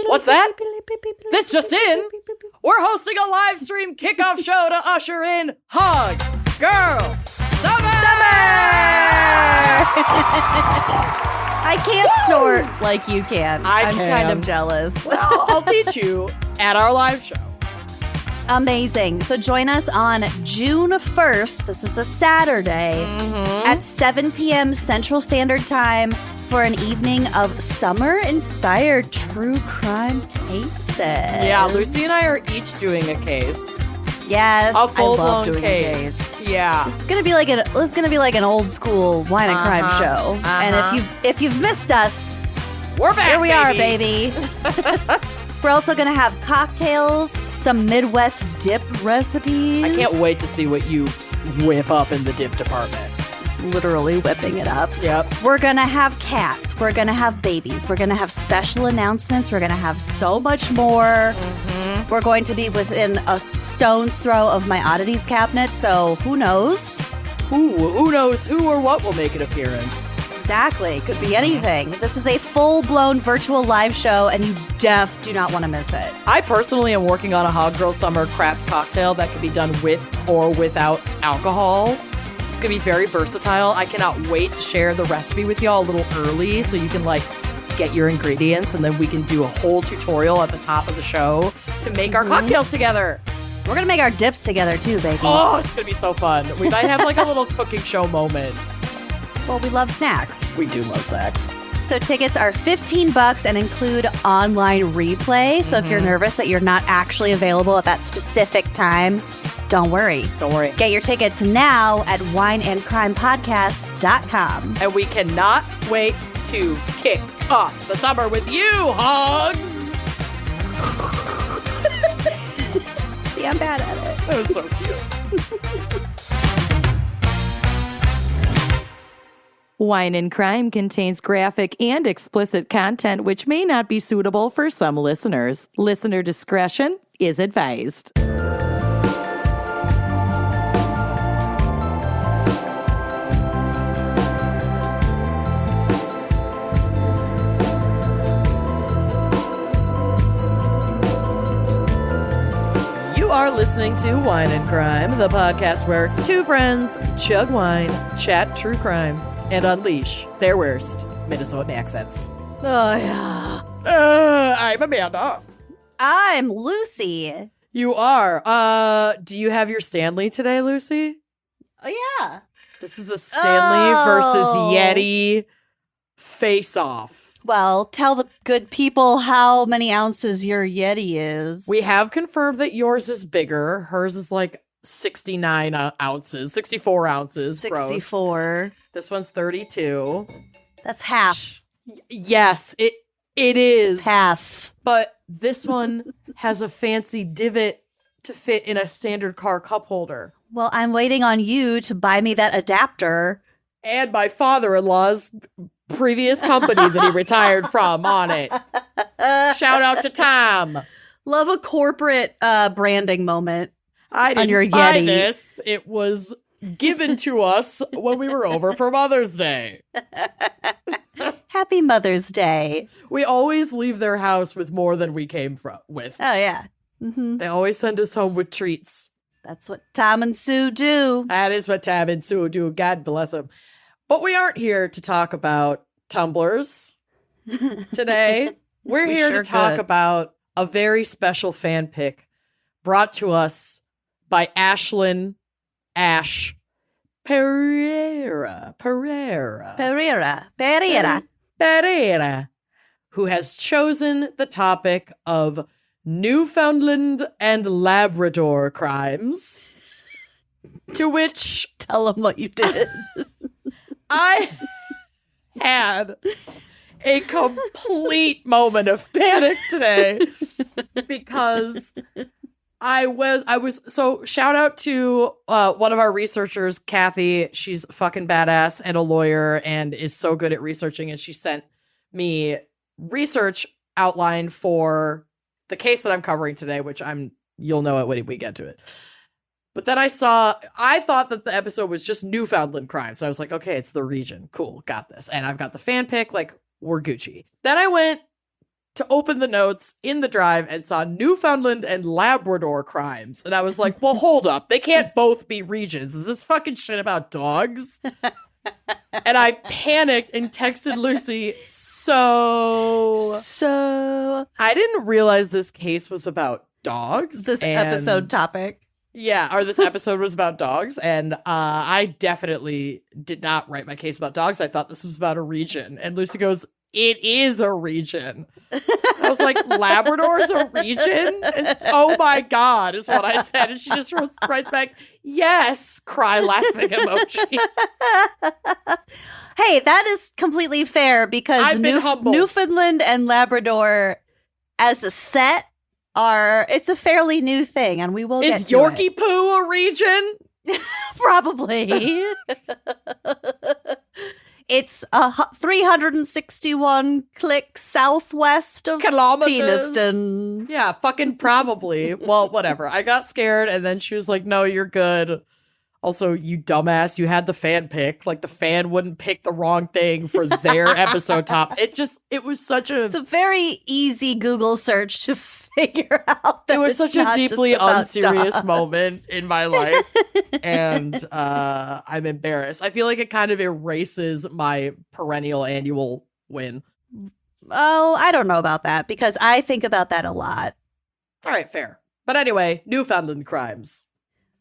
What's that? This just in. We're hosting a live stream kickoff show to usher in Hug Girl Summer! I can't snort like you can. I'm kind of jealous. Well, I'll teach you at our live show. Amazing. So join us on June 1st. This is a Saturday at 7 p.m. Central Standard Time for an evening of summer-inspired true crime cases. Yeah, Lucy and I are each doing a case. Yes, A full-blown I love doing case. a case. Yeah. This is gonna be like an old school wine and crime show. And if you've missed us, we're back. Here we are, baby. We're also gonna have cocktails, some Midwest dip recipes. I can't wait to see what you whip up in the dip department. Literally whipping it up. Yep. We're gonna have cats. We're gonna have babies. We're gonna have special announcements. We're gonna have so much more. We're going to be within a stone's throw of my oddities cabinet, so who knows? Who knows who or what will make an appearance? Exactly. Could be anything. This is a full-blown virtual live show, and you do not want to miss it. I personally am working on a Hog Girl Summer craft cocktail that can be done with or without alcohol. It's going to be very versatile. I cannot wait to share the recipe with y'all a little early so you can, get your ingredients, and then we can do a whole tutorial at the top of the show to make our cocktails together. We're going to make our dips together, too, baby. Oh, it's going to be so fun. We might have, a little cooking show moment. Well, we love snacks. We do love snacks. So tickets are $15 and include online replay. So if you're nervous that you're not actually available at that specific time, don't worry. Don't worry. Get your tickets now at wineandcrimepodcast.com. And we cannot wait to kick off the summer with you, Hogs! See, I'm bad at it. That was so cute. Wine and Crime contains graphic and explicit content which may not be suitable for some listeners. Listener discretion is advised. You are listening to Wine and Crime, the podcast where two friends chug wine, chat true crime, and unleash their worst Minnesotan accents. Oh, yeah. I'm Amanda. I'm Lucy. You are. Do you have your Stanley today, Lucy? Oh, yeah. This is a Stanley versus Yeti face-off. Well, tell the good people how many ounces your Yeti is. We have confirmed that yours is bigger. Hers is 69 ounces, 64 ounces. 64. Gross. This one's 32. That's half. Yes, it is. Half. But this one has a fancy divot to fit in a standard car cup holder. Well, I'm waiting on you to buy me that adapter. And my father-in-law's previous company that he retired from on it. Shout out to Tom. Love a corporate branding moment. I didn't on your buy Yeti. this. It was given to us when we were over for Mother's Day. Happy Mother's Day. We always leave their house with more than we came with. Oh, yeah. Mm-hmm. They always send us home with treats. That's what Tom and Sue do. That is what Tab and Sue do. God bless them. But we aren't here to talk about tumblers today. We're here to talk about a very special fan pick brought to us by Ashlyn Ash Pereira, who has chosen the topic of Newfoundland and Labrador crimes, to which Tell them what you did. I had a complete moment of panic today because I was so shout out to one of our researchers, Kathy. She's fucking badass and a lawyer and is so good at researching. And she sent me research outline for the case that I'm covering today, which you'll know it when we get to it. But then I thought that the episode was just Newfoundland crime. So I was like, okay, it's the region. Cool, got this. And I've got the fan pick, we're Gucci. Then I went to open the notes in the drive and saw Newfoundland and Labrador Crimes. And I was like, well, hold up. They can't both be regions. Is this fucking shit about dogs? And I panicked and texted Lucy. So I didn't realize this case was about dogs. This episode topic. Yeah, or this episode was about dogs. And I definitely did not write my case about dogs. I thought this was about a region. And Lucy goes, it is a region. I was like, Labrador's a region? And, oh my God, is what I said. And she just writes back, yes, cry laughing emoji. Hey, that is completely fair because I've been humbled. Newfoundland and Labrador as a set it's a fairly new thing, and we will get to Yorkie it. Poo a region? Probably. It's 361 clicks southwest of Kilometers. Peniston. Yeah, fucking probably. Well, whatever. I got scared, and then she was like, no, you're good. Also, you dumbass, you had the fan pick. Like, the fan wouldn't pick the wrong thing for their episode top. It was such a... It's a very easy Google search to figure out that it was it's such a not deeply just about unserious dogs. moment in my life. And I'm embarrassed. I feel like it kind of erases my perennial annual win. Oh, I don't know about that because I think about that a lot. All right, fair. But anyway, Newfoundland crimes.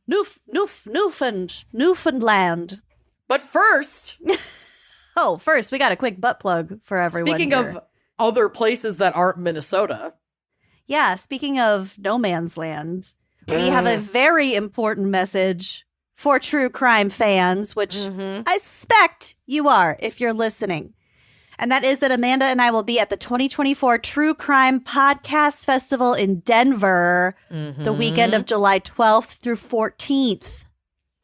Newfoundland. But first, First, we got a quick butt plug for everyone. speaking here. of other places that aren't Minnesota. Yeah, speaking of no man's land, we have a very important message for true crime fans, which I suspect you are if you're listening. And that is that Amanda and I will be at the 2024 True Crime Podcast Festival in Denver the weekend of July 12th through 14th.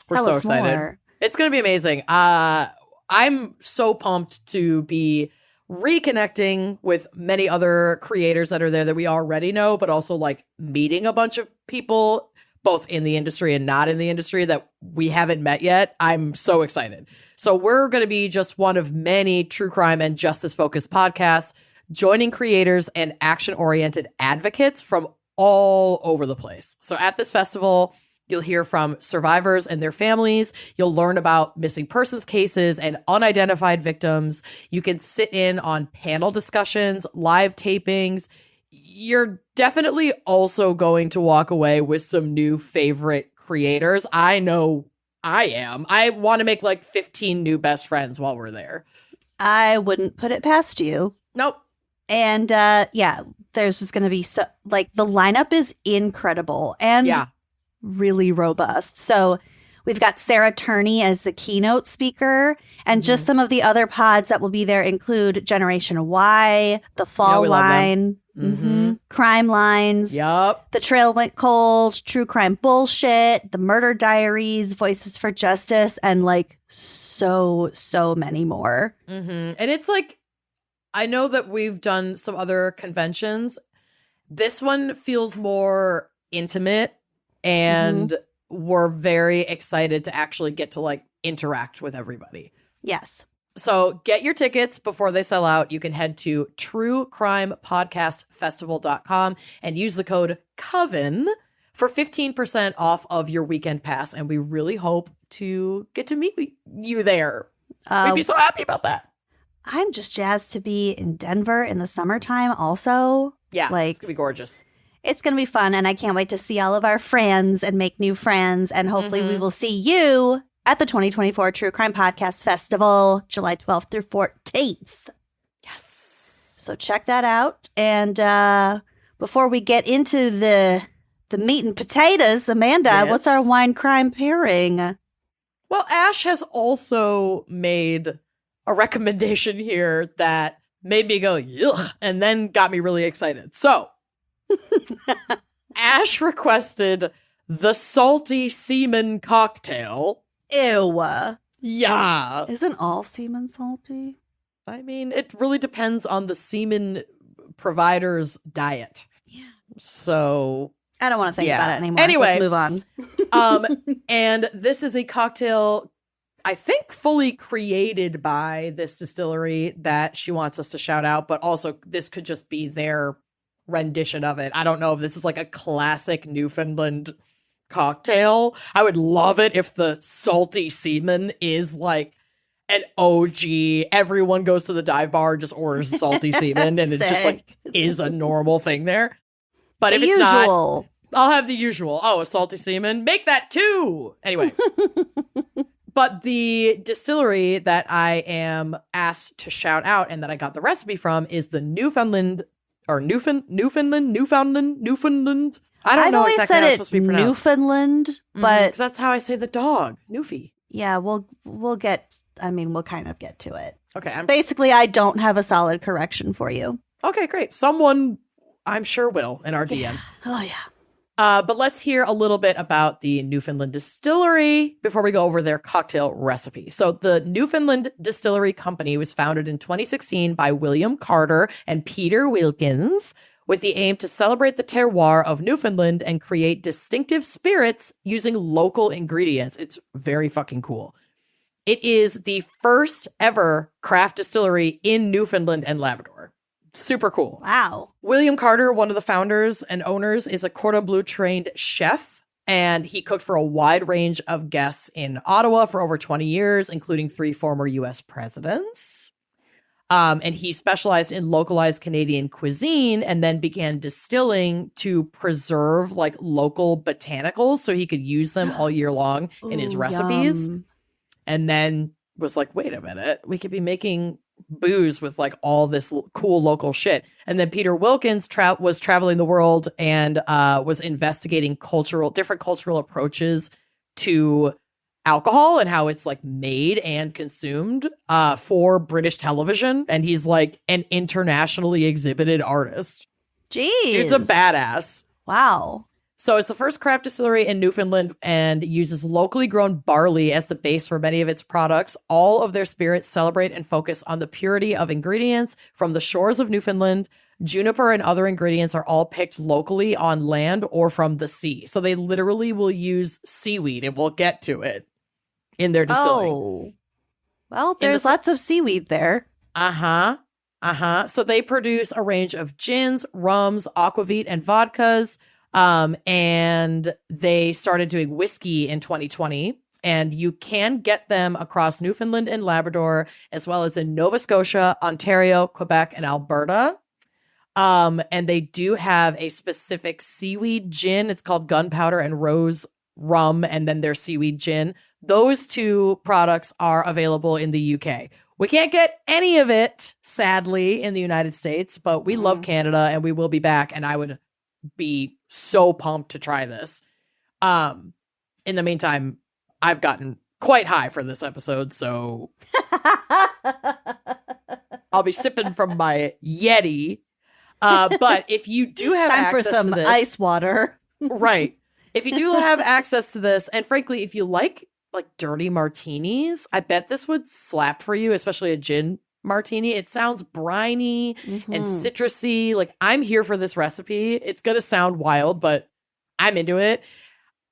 We're Tell so us excited. more. It's going to be amazing. I'm so pumped to be reconnecting with many other creators that are there that we already know, but also like meeting a bunch of people both in the industry and not in the industry that we haven't met yet. I'm so excited. So we're going to be just one of many true crime and justice focused podcasts, joining creators and action oriented advocates from all over the place. So at this festival, you'll hear from survivors and their families. You'll learn about missing persons cases and unidentified victims. You can sit in on panel discussions, live tapings. You're definitely also going to walk away with some new favorite creators. I know I am. I want to make like 15 new best friends while we're there. I wouldn't put it past you. Nope. And yeah, there's just going to be so like the lineup is incredible and really robust. So we've got Sarah Turney as the keynote speaker, and just some of the other pods that will be there include Generation Y, The Fall Line, Crime Lines, The Trail Went Cold, True Crime Bullshit, The Murder Diaries, Voices for Justice, and like so many more. And it's like, I know that we've done some other conventions. This one feels more intimate, and we're very excited to actually get to like interact with everybody. Yes. So get your tickets before they sell out. You can head to truecrimepodcastfestival.com and use the code COVEN for 15% off of your weekend pass. And we really hope to get to meet you there. We'd be so happy about that. I'm just jazzed to be in Denver in the summertime also. Yeah, like, it's going to be gorgeous. It's going to be fun, and I can't wait to see all of our friends and make new friends, and hopefully we will see you at the 2024 True Crime Podcast Festival, July 12th through 14th. Yes. So check that out. And before we get into the meat and potatoes, Amanda, what's our wine crime pairing? Well, Ash has also made a recommendation here that made me go, ugh, and then got me really excited. So Ash requested the Salty Seaman cocktail. Ew. Yeah. Isn't all semen salty? I mean, it really depends on the semen provider's diet. Yeah. So I don't want to think about it anymore. Anyway. Let's move on. And this is a cocktail I think, fully created by this distillery that she wants us to shout out, but also this could just be their rendition of it. I don't know if this is like a classic Newfoundland cocktail. I would love it if the Salty Seaman is like an OG. Everyone goes to the dive bar, just orders a Salty Seaman, and it just like is a normal thing there. But if it's not, I'll have the usual. Oh, a Salty Seaman. Make that too. Anyway. But the distillery that I am asked to shout out and that I got the recipe from is the Newfoundland. I don't know exactly how it's supposed to be pronounced. Newfoundland, but that's how I say the dog, Newfie. Yeah, we'll kind of get to it. Okay. Basically, I don't have a solid correction for you. Okay, great. Someone, I'm sure, will in our DMs. Oh, yeah. But let's hear a little bit about the Newfoundland Distillery before we go over their cocktail recipe. So the Newfoundland Distillery Company was founded in 2016 by William Carter and Peter Wilkins with the aim to celebrate the terroir of Newfoundland and create distinctive spirits using local ingredients. It's very fucking cool. It is the first ever craft distillery in Newfoundland and Labrador. Super cool. Wow. William Carter, one of the founders and owners, is a Cordon Bleu trained chef, and he cooked for a wide range of guests in Ottawa for over 20 years, including 3 former U.S. presidents. And he specialized in localized Canadian cuisine and then began distilling to preserve like local botanicals so he could use them all year long in his recipes. Yum. And then was like, wait a minute, we could be making booze with like all this cool local shit. And then Peter Wilkins was traveling the world and was investigating different cultural approaches to alcohol and how it's like made and consumed for British television. And he's like an internationally exhibited artist. Jeez. Dude's a badass. Wow. So it's the first craft distillery in Newfoundland and uses locally grown barley as the base for many of its products. All of their spirits celebrate and focus on the purity of ingredients from the shores of Newfoundland. Juniper and other ingredients are all picked locally on land or from the sea. So they literally will use seaweed, and we'll get to it in their distilling. Oh. Well, there's lots of seaweed there. So they produce a range of gins, rums, aquavit, and vodkas. And they started doing whiskey in 2020, and you can get them across Newfoundland and Labrador, as well as in Nova Scotia, Ontario, Quebec, and Alberta. And they do have a specific seaweed gin. It's called Gunpowder and Rose Rum, and then their seaweed gin. Those 2 products are available in the UK. We can't get any of it, sadly, in the United States, but we love Canada, and we will be back, and I would be so pumped to try this. In the meantime, I've gotten quite high for this episode, so I'll be sipping from my Yeti. But if you do have time access for some to this, ice water. right? If you do have access to this, and frankly, if you like dirty martinis, I bet this would slap for you, especially a gin martini. It sounds briny and citrusy. Like, I'm here for this recipe. It's gonna sound wild, but I'm into it.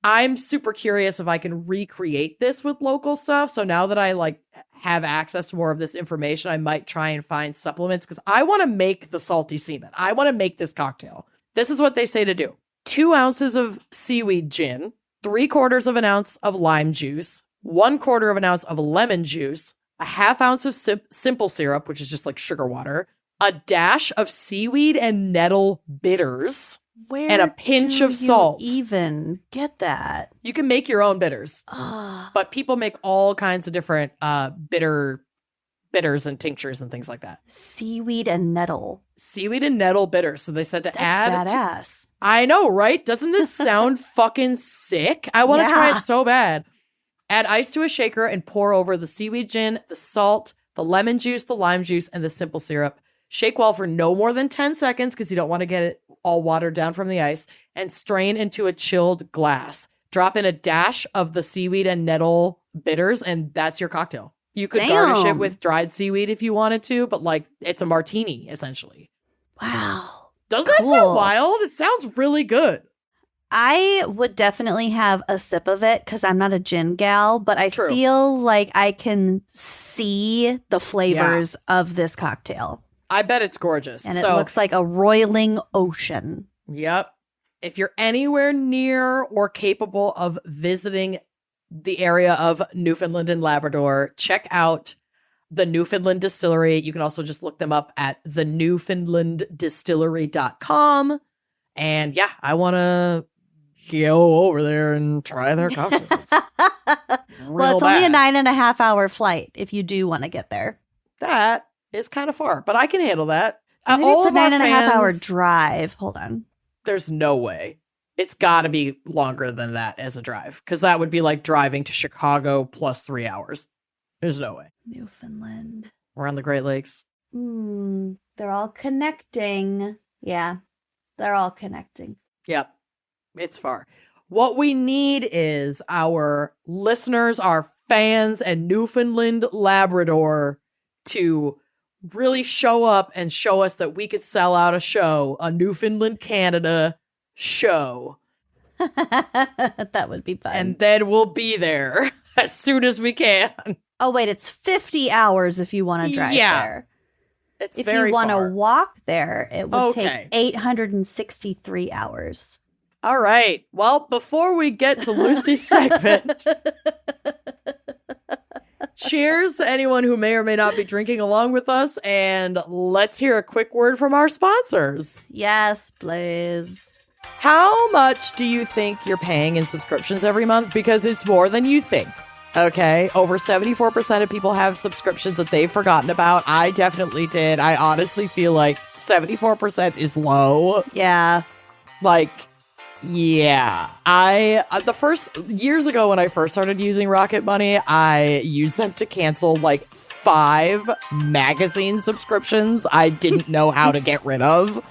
I'm super curious if I can recreate this with local stuff. So now that I like have access to more of this information, I might try and find supplements because I want to make the Salty Seaman. I want to make this cocktail. This is what they say to do: 2 ounces of seaweed gin, 3/4 of an ounce of lime juice, 1/4 of an ounce of lemon juice, a 1/2 ounce of simple syrup, which is just like sugar water, a dash of seaweed and nettle bitters, and a pinch of salt. Even get that? You can make your own bitters, but people make all kinds of different bitters and tinctures and things like that. Seaweed and nettle bitters. So they said to That's badass. I know, right? Doesn't this sound fucking sick? I want to try it so bad. Add ice to a shaker and pour over the seaweed gin, the salt, the lemon juice, the lime juice, and the simple syrup. Shake well for no more than 10 seconds because you don't want to get it all watered down from the ice, and strain into a chilled glass. Drop in a dash of the seaweed and nettle bitters, and that's your cocktail. You could garnish it with dried seaweed if you wanted to, but like it's a martini, essentially. Wow. Doesn't that sound wild? It sounds really good. I would definitely have a sip of it because I'm not a gin gal, but I feel like I can see the flavors of this cocktail. I bet it's gorgeous. And it looks like a roiling ocean. Yep. If you're anywhere near or capable of visiting the area of Newfoundland and Labrador, check out the Newfoundland Distillery. You can also just look them up at thenewfoundlanddistillery.com. And yeah, I want to go over there and try their cocktails. Well, it's only a 9.5 hour flight if you do want to get there. That is kind of far, but I can handle that. Maybe it's a 9.5 hour drive. Hold on. There's no way. It's got to be longer than that as a drive, because that would be like driving to Chicago plus 3 hours. There's no way. Newfoundland. We're on the Great Lakes. They're all connecting. Yeah, they're all connecting. Yep. It's far. What we need is our listeners, our fans, and Newfoundland Labrador to really show up and show us that we could sell out a show, a Newfoundland, Canada show. That would be fun. And then we'll be there as soon as we can. Oh, wait, it's 50 hours if you want to drive there. It's if very you want to far. walk there, it would take 863 hours. All right. Well, before we get to Lucy's segment, cheers to anyone who may or may not be drinking along with us, and let's hear a quick word from our sponsors. Yes, please. How much do you think you're paying in subscriptions every month? Because it's more than you think. Okay, over 74% of people have subscriptions that they've forgotten about. I definitely did. I honestly feel like 74% is low. Yeah. Like, yeah. The first years ago when I first started using Rocket Money, I used them to cancel like 5 magazine subscriptions I didn't know how to get rid of.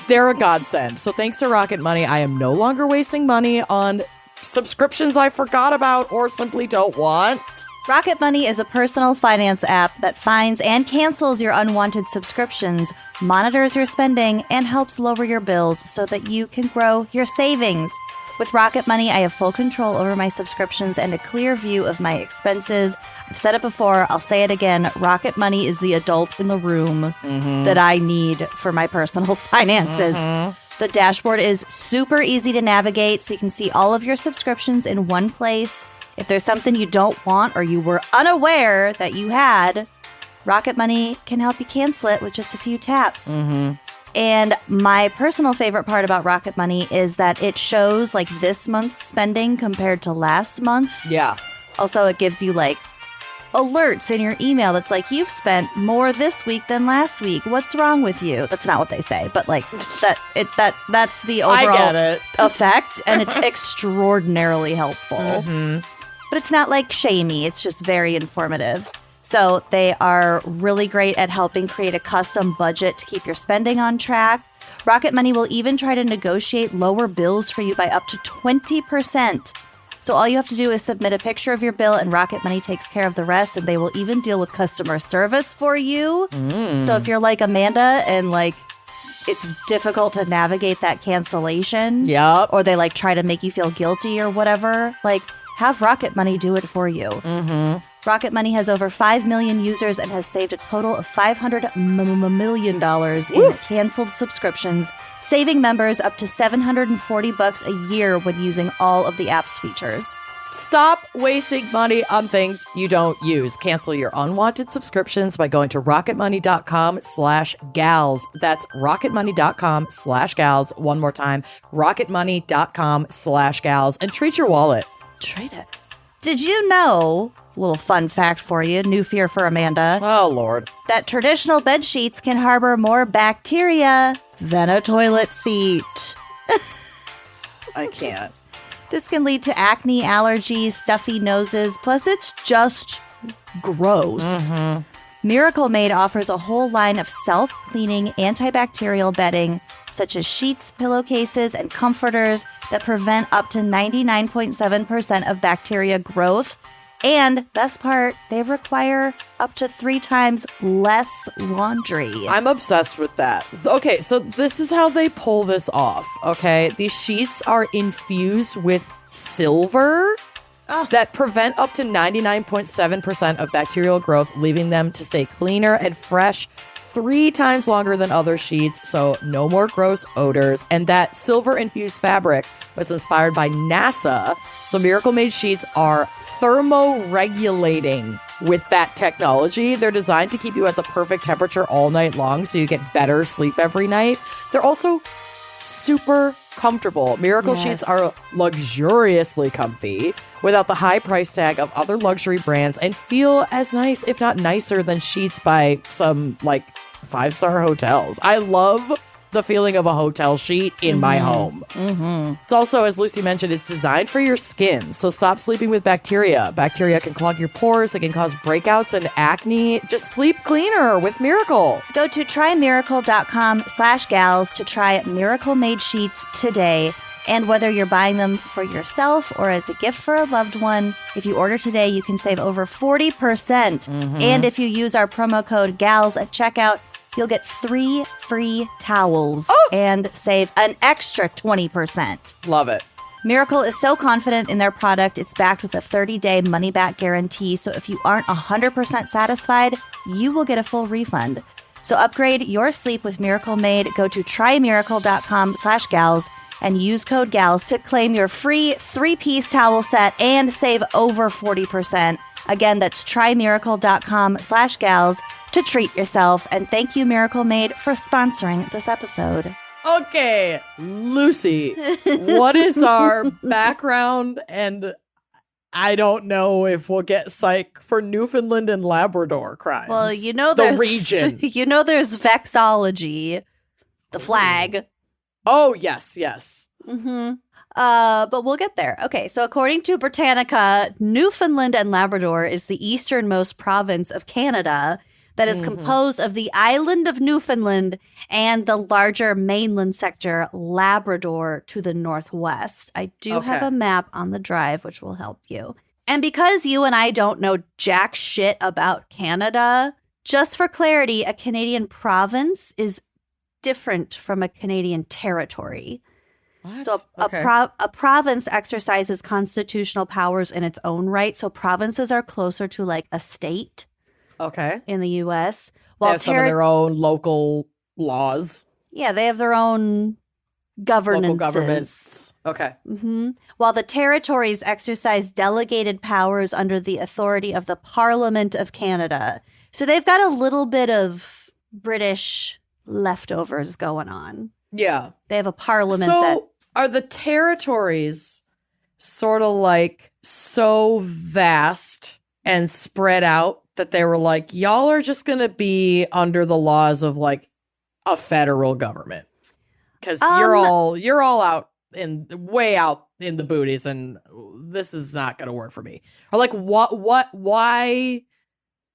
They're a godsend. So thanks to Rocket Money, I am no longer wasting money on subscriptions I forgot about or simply don't want. Rocket Money is a personal finance app that finds and cancels your unwanted subscriptions, monitors your spending, and helps lower your bills so that you can grow your savings. With Rocket Money, I have full control over my subscriptions and a clear view of my expenses. I've said it before, I'll say it again. Rocket Money is the adult in the room that I need for my personal finances. The dashboard is super easy to navigate, so you can see all of your subscriptions in one place. If there's something you don't want or you were unaware that you had, Rocket Money can help you cancel it with just a few taps. And my personal favorite part about Rocket Money is that it shows like this month's spending compared to last month. Yeah. Also, it gives you like alerts in your email that's like, you've spent more this week than last week. What's wrong with you? That's not what they say, but like that's the overall effect, and it's extraordinarily helpful. But it's not like shamey. It's just very informative. So they are really great at helping create a custom budget to keep your spending on track. Rocket Money will even try to negotiate lower bills for you by up to 20%. So all you have to do is submit a picture of your bill, and Rocket Money takes care of the rest, and they will even deal with customer service for you. So if you're like Amanda and like it's difficult to navigate that cancellation, or they like try to make you feel guilty or whatever, like have Rocket Money do it for you. Rocket Money has over 5 million users and has saved a total of $500 million in canceled subscriptions, saving members up to $740 a year when using all of the app's features. Stop wasting money on things you don't use. Cancel your unwanted subscriptions by going to rocketmoney.com/gals. That's rocketmoney.com/gals. One more time, rocketmoney.com/gals. And treat your wallet. Treat it. Did you know, little fun fact for you, new fear for Amanda. Oh, Lord. That traditional bed sheets can harbor more bacteria than a toilet seat. I can't. This can lead to acne, allergies, stuffy noses, plus it's just gross. Miracle Made offers a whole line of self-cleaning antibacterial bedding, such as sheets, pillowcases, and comforters that prevent up to 99.7% of bacteria growth. And best part, they require up to 3 times less laundry. I'm obsessed with that. Okay, so this is how they pull this off, okay? These sheets are infused with silver that prevent up to 99.7% of bacterial growth, leaving them to stay cleaner and fresh 3 times longer than other sheets, so no more gross odors. And that silver-infused fabric was inspired by NASA, so Miracle Made sheets are thermoregulating with that technology. They're designed to keep you at the perfect temperature all night long, so you get better sleep every night. They're also super comfortable. Miracle sheets are luxuriously comfy without the high price tag of other luxury brands and feel as nice, if not nicer, than sheets by some, like, 5-star hotels. I love the feeling of a hotel sheet in my home. It's also, as Lucy mentioned, it's designed for your skin. So stop sleeping with bacteria. Bacteria can clog your pores. It can cause breakouts and acne. Just sleep cleaner with Miracle. So go to trymiracle.com/gals to try Miracle Made sheets today. And whether you're buying them for yourself or as a gift for a loved one, if you order today, you can save over 40%. And if you use our promo code GALS at checkout, you'll get 3 free towels and save an extra 20%. Love it. Miracle is so confident in their product, it's backed with a 30-day money-back guarantee. So if you aren't 100% satisfied, you will get a full refund. So upgrade your sleep with Miracle Made. Go to trymiracle.com/gals and use code GALS to claim your free 3-piece towel set and save over 40%. Again, that's trymiracle.com/gals to treat yourself. And thank you, Miracle Made, for sponsoring this episode. Okay, Lucy, what is our background? And I don't know if we'll get psych for Newfoundland and Labrador crimes. Well, the there's region. There's vexology, the flag. Oh, yes. But we'll get there. Okay, so according to Britannica, Newfoundland and Labrador is the easternmost province of Canada that is composed of the island of Newfoundland and the larger mainland sector, Labrador, to the northwest. I do have a map on the drive, which will help you. And because you and I don't know jack shit about Canada, just for clarity, a Canadian province is different from a Canadian territory. What? So a province exercises constitutional powers in its own right. So provinces are closer to like a state. Okay. In the U.S. They have some of their own local laws. Yeah, they have their own governances. Local governments. Okay. While the territories exercise delegated powers under the authority of the Parliament of Canada. So they've got a little bit of British leftovers going on. Yeah. They have a parliament are the territories sort of like so vast and spread out that they were like, y'all are just going to be under the laws of like a federal government? Because you're all out way out in the booties, and this is not going to work for me. Or like, why,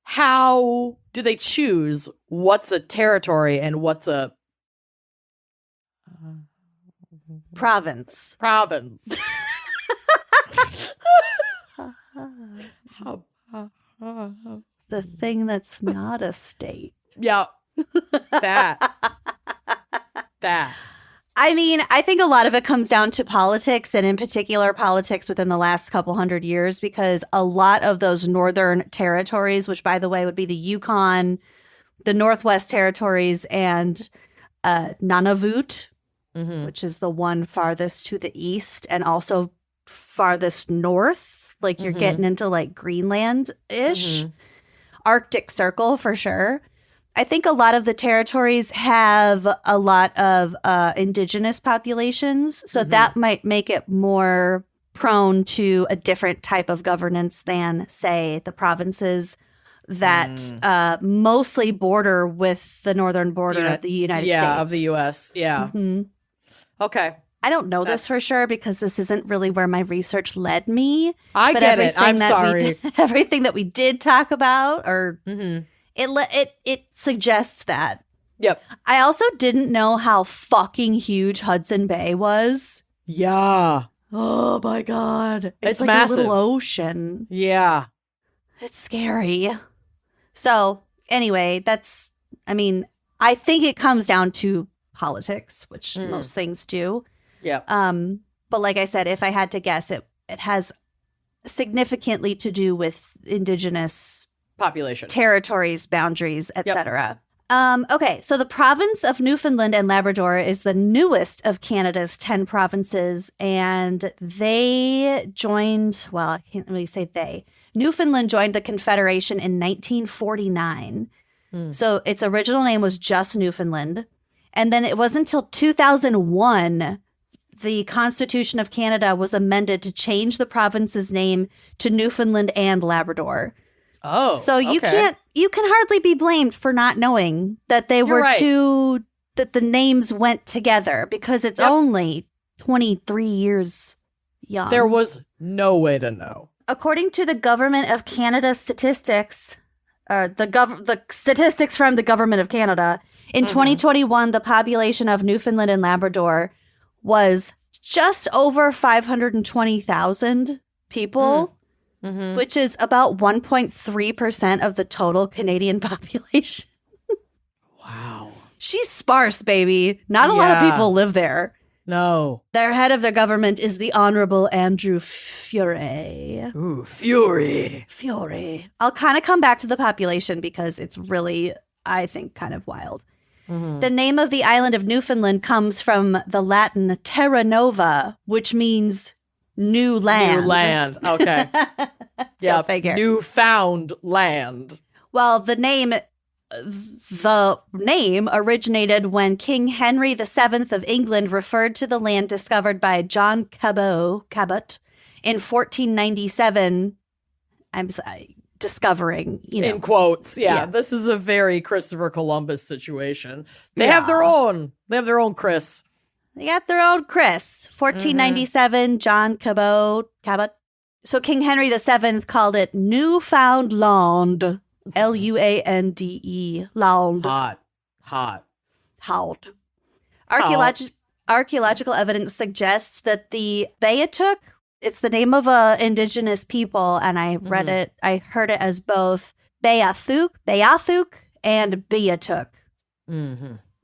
how do they choose what's a territory and what's a province? The thing that's not a state. Yeah. That. I mean, I think a lot of it comes down to politics, and in particular politics within the last couple hundred years, because a lot of those northern territories, which by the way would be the Yukon, the Northwest Territories, and Nunavut, which is the one farthest to the east and also farthest north. Like you're getting into like Greenland-ish. Arctic Circle for sure. I think a lot of the territories have a lot of indigenous populations, so that might make it more prone to a different type of governance than, say, the provinces that mostly border with the northern border of the United States. Yeah, of the U.S. Yeah. Okay. I don't know this for sure because this isn't really where my research led me. I get it. I'm sorry. Everything that we did talk about, or it suggests that. Yep. I also didn't know how fucking huge Hudson Bay was. Yeah. Oh my God. It's like massive. a little ocean. Yeah. It's scary. So anyway, I think it comes down to politics, which most things do. Yeah. But like I said, if I had to guess, it has significantly to do with indigenous population, territories, boundaries, etc. Okay, so the province of Newfoundland and Labrador is the newest of Canada's 10 provinces, and they joined, well, I can't really say they. Newfoundland joined the Confederation in 1949. So its original name was just Newfoundland. And then it wasn't until 2001 the Constitution of Canada was amended to change the province's name to Newfoundland and Labrador. Oh, so you can hardly be blamed for not knowing that they were two, that the names went together, because it's only 23 years young. There was no way to know. According to the Government of Canada statistics, the statistics from the Government of Canada, in 2021, the population of Newfoundland and Labrador was just over 520,000 people, which is about 1.3% of the total Canadian population. Wow. She's sparse, baby. Not a lot of people live there. No. Their head of the government is the Honorable Andrew Furey. Ooh, Fury. I'll kind of come back to the population because it's really, I think, kind of wild. The name of the island of Newfoundland comes from the Latin terra nova, which means new land. New land. Okay. Yeah. Figure. Newfound land. Well, the name originated when King Henry VII of England referred to the land discovered by John Cabot in 1497. I'm sorry, discovering, in quotes. Yeah. This is a very Christopher Columbus situation. They have their own Chris. They got their own Chris. 1497, John Cabot. So King Henry VII called it Newfoundland. Luande. Land. Hot. Archaeological evidence suggests that the Beothuk, it's the name of a indigenous people, and I heard it as both Beothuk and Beothuk.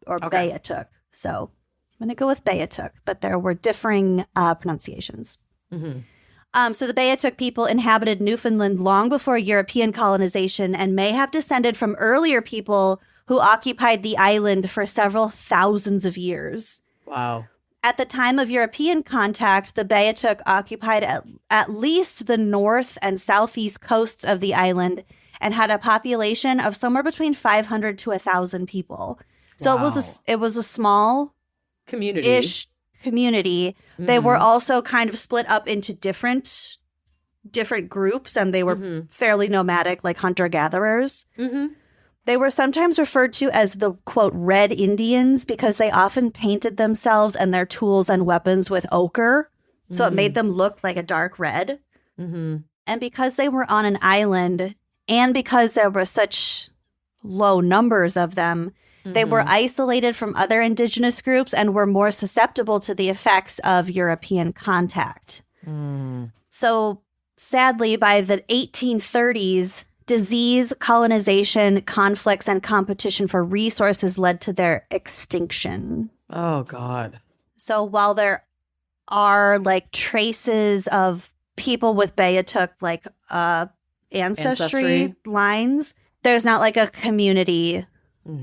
Or Beothuk. So I'm going to go with Beothuk, but there were differing pronunciations. So the Beothuk people inhabited Newfoundland long before European colonization and may have descended from earlier people who occupied the island for several thousands of years. Wow. At the time of European contact, the Beothuk occupied at least the north and southeast coasts of the island and had a population of somewhere between 500 to 1,000 people. So it was a small community-ish community. They were also kind of split up into different groups, and they were fairly nomadic, like hunter-gatherers. They were sometimes referred to as the, quote, Red Indians because they often painted themselves and their tools and weapons with ochre. So it made them look like a dark red. And because they were on an island and because there were such low numbers of them, they were isolated from other indigenous groups and were more susceptible to the effects of European contact. So sadly, by the 1830s, disease, colonization, conflicts, and competition for resources led to their extinction. Oh, God. So while there are like traces of people with Beothuk like ancestry lines, there's not like a community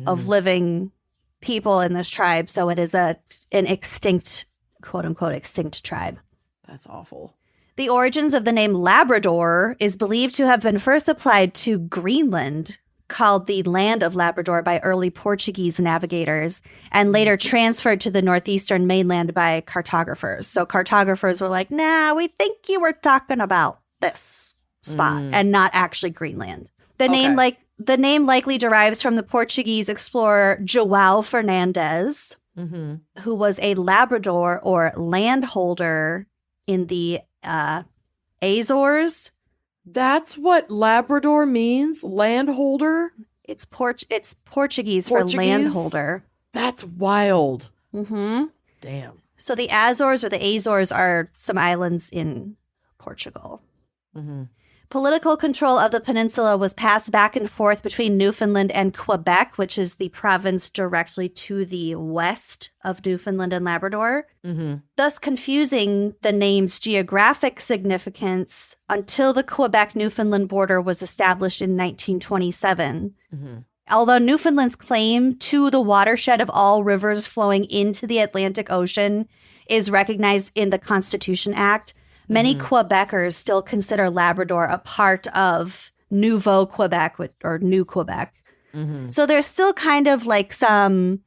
of living people in this tribe. So it is an extinct, quote unquote, extinct tribe. That's awful. The origins of the name Labrador is believed to have been first applied to Greenland, called the Land of Labrador by early Portuguese navigators, and later transferred to the northeastern mainland by cartographers. So cartographers were like, nah, we think you were talking about this spot and not actually Greenland. The name likely derives from the Portuguese explorer João Fernandes, who was a Labrador or landholder in the Azores. That's what Labrador means? Landholder? It's Portuguese for landholder. That's wild. Damn. So the Azores or the Azores are some islands in Portugal. Political control of the peninsula was passed back and forth between Newfoundland and Quebec, which is the province directly to the west of Newfoundland and Labrador, thus confusing the name's geographic significance until the Quebec-Newfoundland border was established in 1927. Although Newfoundland's claim to the watershed of all rivers flowing into the Atlantic Ocean is recognized in the Constitution Act, many Quebecers still consider Labrador a part of Nouveau Quebec or New Quebec. So there's still kind of like some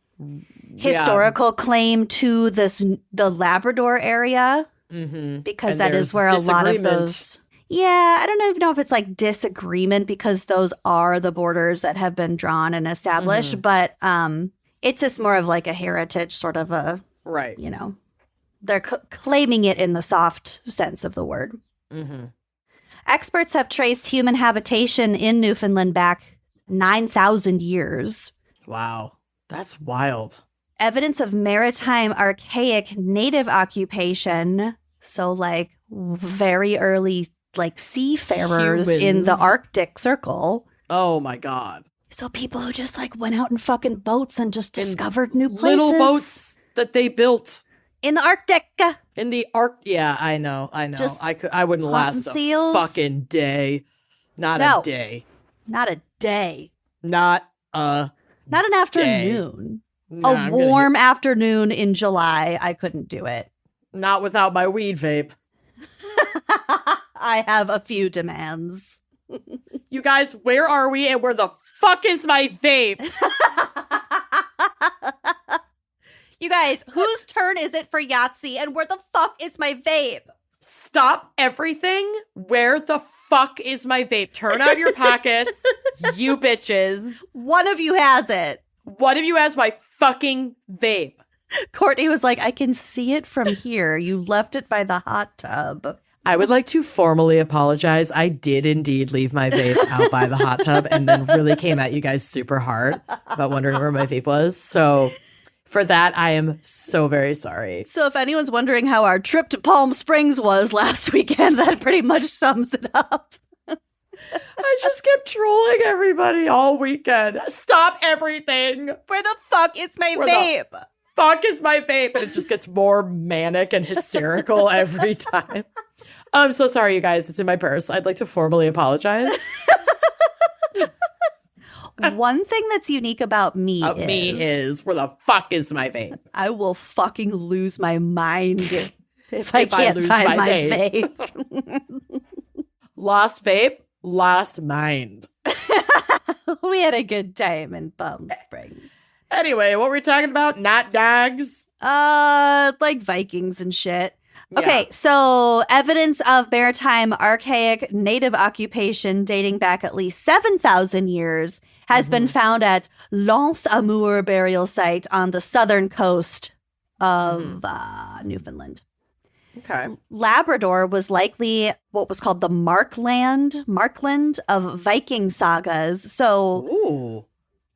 historical claim to the Labrador area because and that is where a lot of those. Yeah, I don't even know if it's like disagreement because those are the borders that have been drawn and established, but it's just more of like a heritage sort of a, you know. They're claiming it in the soft sense of the word. Experts have traced human habitation in Newfoundland back 9,000 years. Wow. That's wild. Evidence of maritime archaic native occupation. So like very early like seafarers in the Arctic Circle. Oh my God. So people who just like went out in fucking boats and just discovered new places. Little boats that they built. In the Arctic. In the yeah, I know. Just I wouldn't last a fucking day. Not a day. Not a day. Not an afternoon. A warm afternoon in July. I couldn't do it. Not without my weed vape. I have a few demands. You guys, where are we and where the fuck is my vape? You guys, whose turn is it for Yahtzee and where the fuck is my vape? Stop everything. Where the fuck is my vape? Turn out your pockets, you bitches. One of you has it. One of you has my fucking vape. Courtney was like, I can see it from here. You left it by the hot tub. I would like to formally apologize. I did indeed leave my vape out by the hot tub and then really came at you guys super hard about wondering where my vape was. So for that, I am so very sorry. So if anyone's wondering how our trip to Palm Springs was last weekend, that pretty much sums it up. I just kept trolling everybody all weekend. Stop everything. Where the fuck is my vape? Fuck is my vape? And it just gets more manic and hysterical every time. I'm so sorry, you guys. It's in my purse. I'd like to formally apologize. One thing that's unique about me is where the fuck is my vape? I will fucking lose my mind if I can't find my vape. Lost vape, lost mind. We had a good time in Palm Springs. Anyway, what were we talking about? Not dogs? Like Vikings and shit. Yeah. Okay, so evidence of maritime archaic native occupation dating back at least 7,000 years has been found at L'Anse Amour burial site on the southern coast of Newfoundland. Okay. Labrador was likely what was called the Markland of Viking sagas. So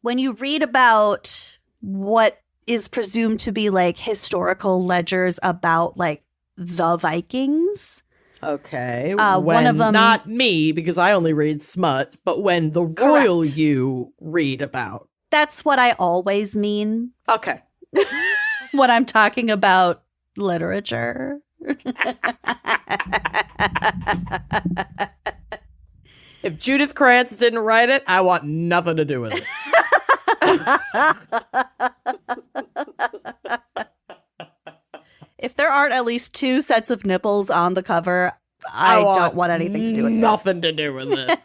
when you read about what is presumed to be like historical ledgers about like the Vikings. Okay. One of them, not me, because I only read smut, but when the royal you read about. That's what I always mean. Okay. When I'm talking about literature. If Judith Krantz didn't write it, I want nothing to do with it. If there aren't at least 2 sets of nipples on the cover, I don't want anything to do with it. Nothing to do with it.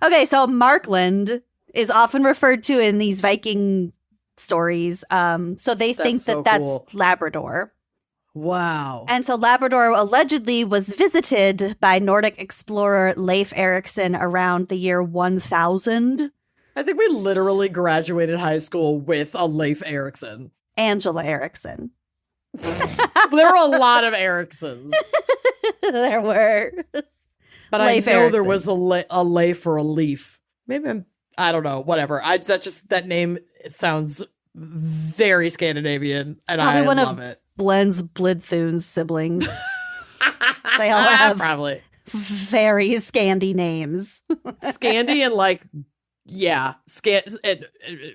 Okay, so Markland is often referred to in these Viking stories. So they think that's cool. Labrador. Wow. And so Labrador allegedly was visited by Nordic explorer Leif Erikson around the year 1000. I think we literally graduated high school with a Leif Erikson. Angela Erickson. There were a lot of Ericksons. There were. But Leif I know Erikson. There was a Leif or a Leaf. Maybe I don't know. Whatever. That name sounds very Scandinavian, and I love it. Blend's Blidthun's siblings. They all have probably very Scandi names. Scandi and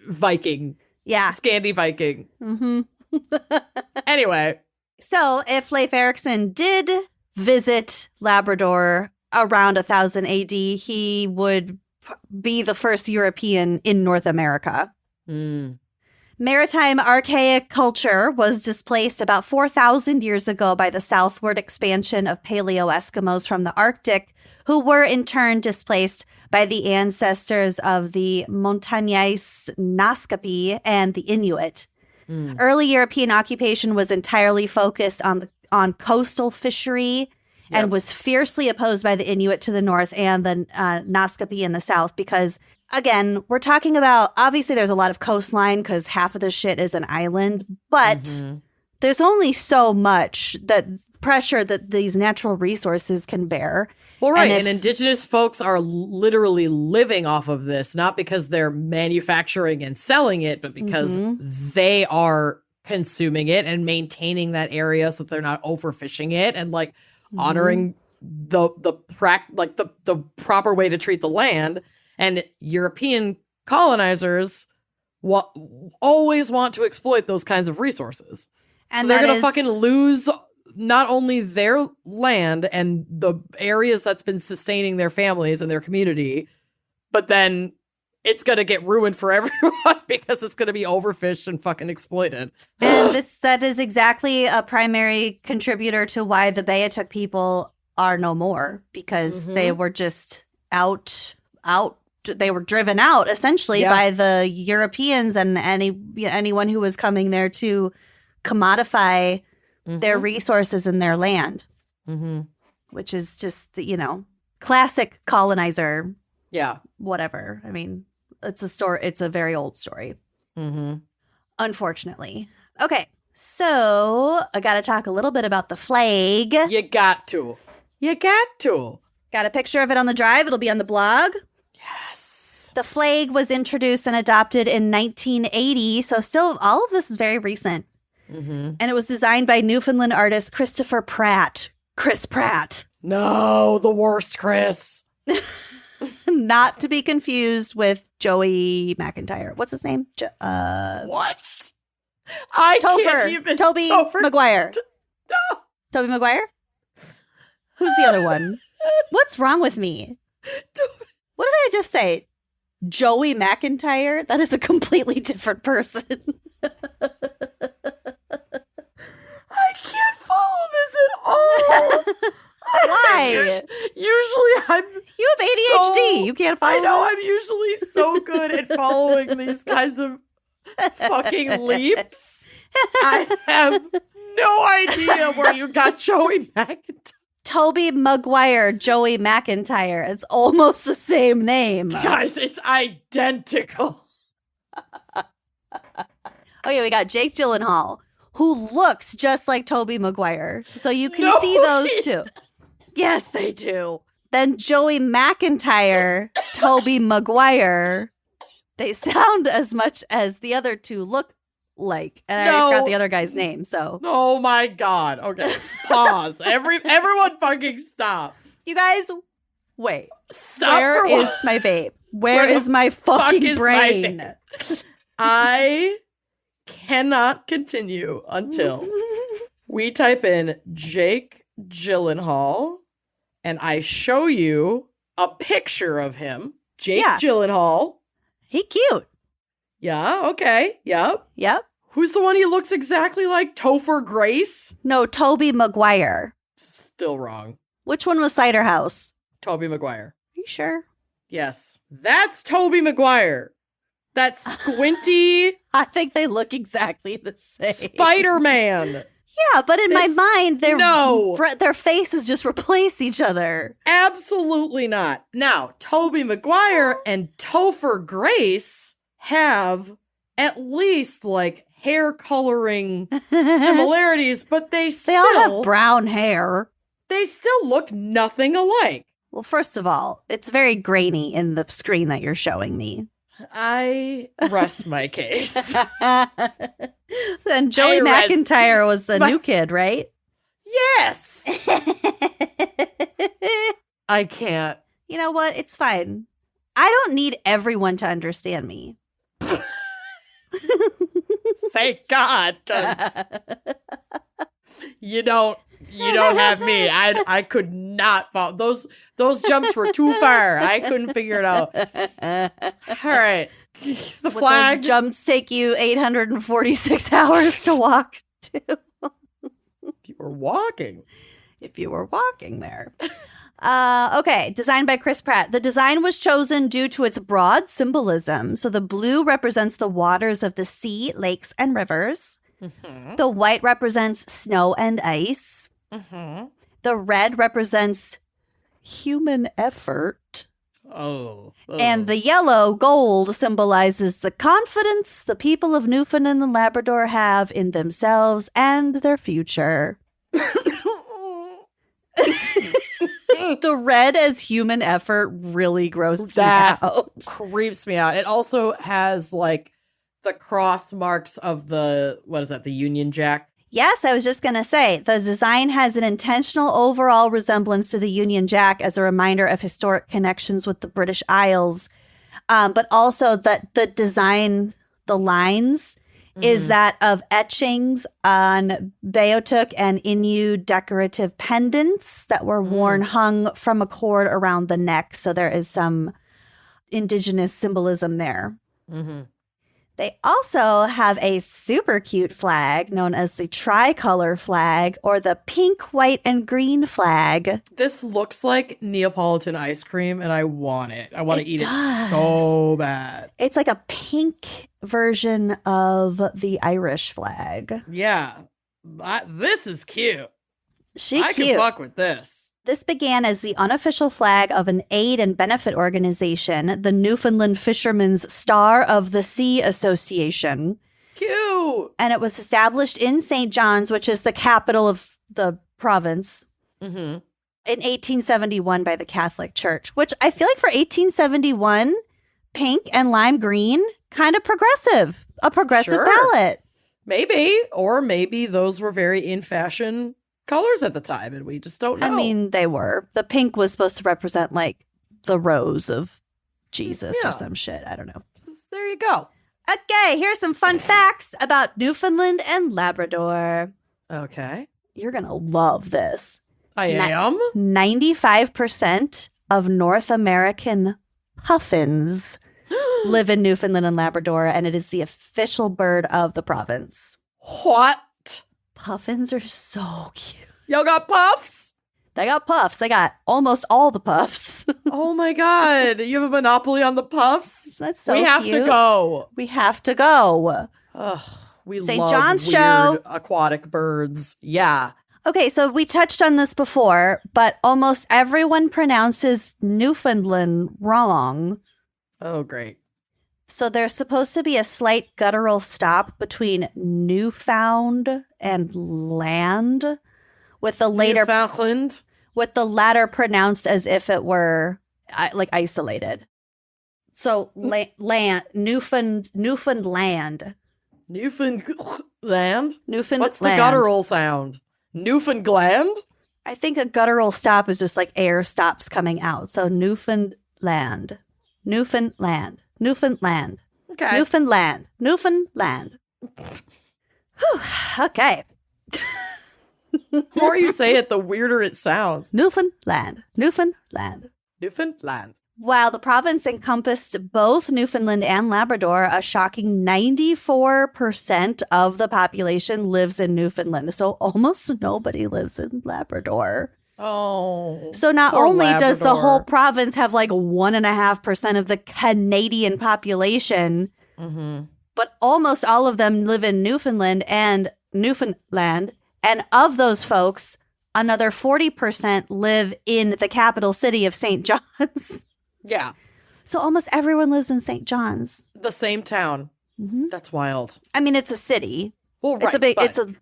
Viking. Yeah. Scandi Viking. Mm-hmm. Anyway. So if Leif Erikson did visit Labrador around 1000 AD, he would be the first European in North America. Maritime archaic culture was displaced about 4,000 years ago by the southward expansion of Paleo-Eskimos from the Arctic, who were in turn displaced by the ancestors of the Montagnais Naskapi and the Inuit. Early European occupation was entirely focused on coastal fishery and was fiercely opposed by the Inuit to the north and the Naskapi in the south because, again, we're talking about, obviously there's a lot of coastline because half of the shit is an island, but there's only so much that pressure that these natural resources can bear. Well, right, and indigenous folks are literally living off of this, not because they're manufacturing and selling it, but because they are consuming it and maintaining that area so that they're not overfishing it and like honoring the proper way to treat the land. And European colonizers always want to exploit those kinds of resources. And so they're going to fucking lose not only their land and the areas that's been sustaining their families and their community, but then it's going to get ruined for everyone because it's going to be overfished and fucking exploited. And that is exactly a primary contributor to why the Beothuk people are no more, because they were just out. They were driven out essentially by the Europeans and anyone who was coming there to commodify their resources and their land, which is just, classic colonizer. Yeah. Whatever. I mean, it's a story. It's a very old story. Unfortunately. Okay. So I got to talk a little bit about the flag. You got to. Got a picture of it on the drive. It'll be on the blog. Yes. The flag was introduced and adopted in 1980. So still all of this is very recent. And it was designed by Newfoundland artist Christopher Pratt. Chris Pratt. No, the worst Chris. Not to be confused with Joey McIntyre. What's his name? What? I can't even. Toby Maguire. No. Toby Maguire? Who's the other one? What's wrong with me? What did I just say? Joey McIntyre? That is a completely different person. I can't follow this at all. Why? Usually You have ADHD. You can't follow I know. this? I'm usually so good at following these kinds of fucking leaps. I have no idea where you got Joey McIntyre. Toby Maguire, Joey McIntyre. It's almost the same name. Guys, it's identical. Okay, we got Jake Gyllenhaal, who looks just like Toby Maguire. So you can see those two. Yes, they do. Then Joey McIntyre, Toby Maguire. They sound as much as the other two look like. And I forgot the other guy's name, so. Oh my God. Okay. Pause. Everyone fucking stop. You guys, wait. Stop. Where is my vape? Where is my fucking brain? I cannot continue until we type in Jake Gyllenhaal and I show you a picture of him. Jake Gyllenhaal. He cute. Yeah, okay. Yep. Who's the one he looks exactly like? Topher Grace? No, Toby Maguire. Still wrong. Which one was Cider House? Toby Maguire. Are you sure? Yes. That's Toby Maguire. That squinty... I think they look exactly the same. Spider-Man. Yeah, but in my mind, their faces just replace each other. Absolutely not. Now, Toby Maguire and Topher Grace have at least like hair coloring similarities, but they all have brown hair. They still look nothing alike. Well, first of all, it's very grainy in the screen that you're showing me. I rest my case. And Joey McIntyre was a new kid, right? Yes. I can't. You know what? It's fine. I don't need everyone to understand me. Thank God, because you don't have me. I could not follow those jumps were too far. I couldn't figure it out. All right. The flag. Those jumps take you 846 hours to walk to. If you were walking. If you were walking there. Okay, designed by Chris Pratt. The design was chosen due to its broad symbolism. So the blue represents the waters of the sea, lakes, and rivers. Mm-hmm. The white represents snow and ice. Mm-hmm. The red represents human effort. Oh. And the yellow gold symbolizes the confidence the people of Newfoundland and Labrador have in themselves and their future. The red as human effort really grosses me out. Creeps me out. It also has like the cross marks of the Union Jack. Yes, I was just going to say, the design has an intentional overall resemblance to the Union Jack as a reminder of historic connections with the British Isles. But also that the design, the lines, is that of etchings on Beothuk and Innu decorative pendants that were worn hung from a cord around the neck. So there is some indigenous symbolism there. Mm-hmm. They also have a super cute flag known as the tricolor flag or the pink, white, and green flag. This looks like Neapolitan ice cream, and I want it. I want to eat it so bad. It's like a pink version of the Irish flag. Yeah. This is cute. I Cute. can fuck with this. This began as the unofficial flag of an aid and benefit organization, the Newfoundland Fishermen's Star of the Sea Association. Cute. And it was established in St. John's, which is the capital of the province, in 1871 by the Catholic Church, which I feel like for 1871, pink and lime green, kind of progressive. A progressive palette. Maybe. Or maybe those were very in fashion colors at the time, and we just don't know. I mean, they were. The pink was supposed to represent like the rose of Jesus or some shit. I don't know. There you go. Okay, here's some fun facts about Newfoundland and Labrador. Okay. You're going to love this. I am. 95% of North American puffins live in Newfoundland and Labrador, and it is the official bird of the province. What? Puffins are so cute. Y'all got puffs? They got puffs. They got almost all the puffs. Oh my God. You have a monopoly on the puffs? That's so cute. We have to go. We have to go. Ugh, we St. love John's weird show. Aquatic birds. Yeah. Okay, so we touched on this before, but almost everyone pronounces Newfoundland wrong. Oh, great. So there's supposed to be a slight guttural stop between Newfound and land, with the Newfoundland, with the latter pronounced as if it were like isolated. So land, Newfoundland. Newfoundland. Newfoundland. What's the guttural sound? Newfoundland? I think a guttural stop is just like air stops coming out. So Newfoundland. Newfoundland. Newfoundland. Okay. Newfoundland. Newfoundland. Whew, okay. The more you say it, the weirder it sounds. Newfoundland. Newfoundland. Newfoundland. While the province encompassed both Newfoundland and Labrador, a shocking 94% of the population lives in Newfoundland. So almost nobody lives in Labrador. Oh. So not only does the whole province have like 1.5% of the Canadian population, but almost all of them live in Newfoundland. And of those folks, another 40% live in the capital city of St. John's. Yeah. So almost everyone lives in St. John's. The same town. That's wild. I mean, it's a city. Well, right.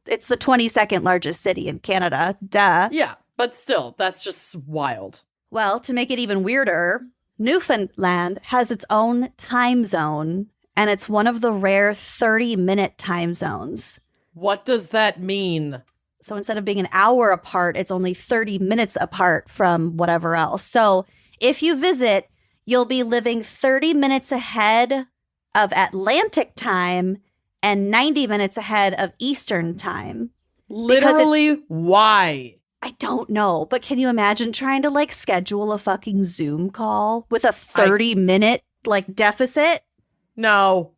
It's the 22nd largest city in Canada. Duh. Yeah. But still, that's just wild. Well, to make it even weirder, Newfoundland has its own time zone, and it's one of the rare 30-minute time zones. What does that mean? So instead of being an hour apart, it's only 30 minutes apart from whatever else. So if you visit, you'll be living 30 minutes ahead of Atlantic time and 90 minutes ahead of Eastern time. Literally, why? I don't know, but can you imagine trying to like schedule a fucking Zoom call with a 30-minute like deficit? No.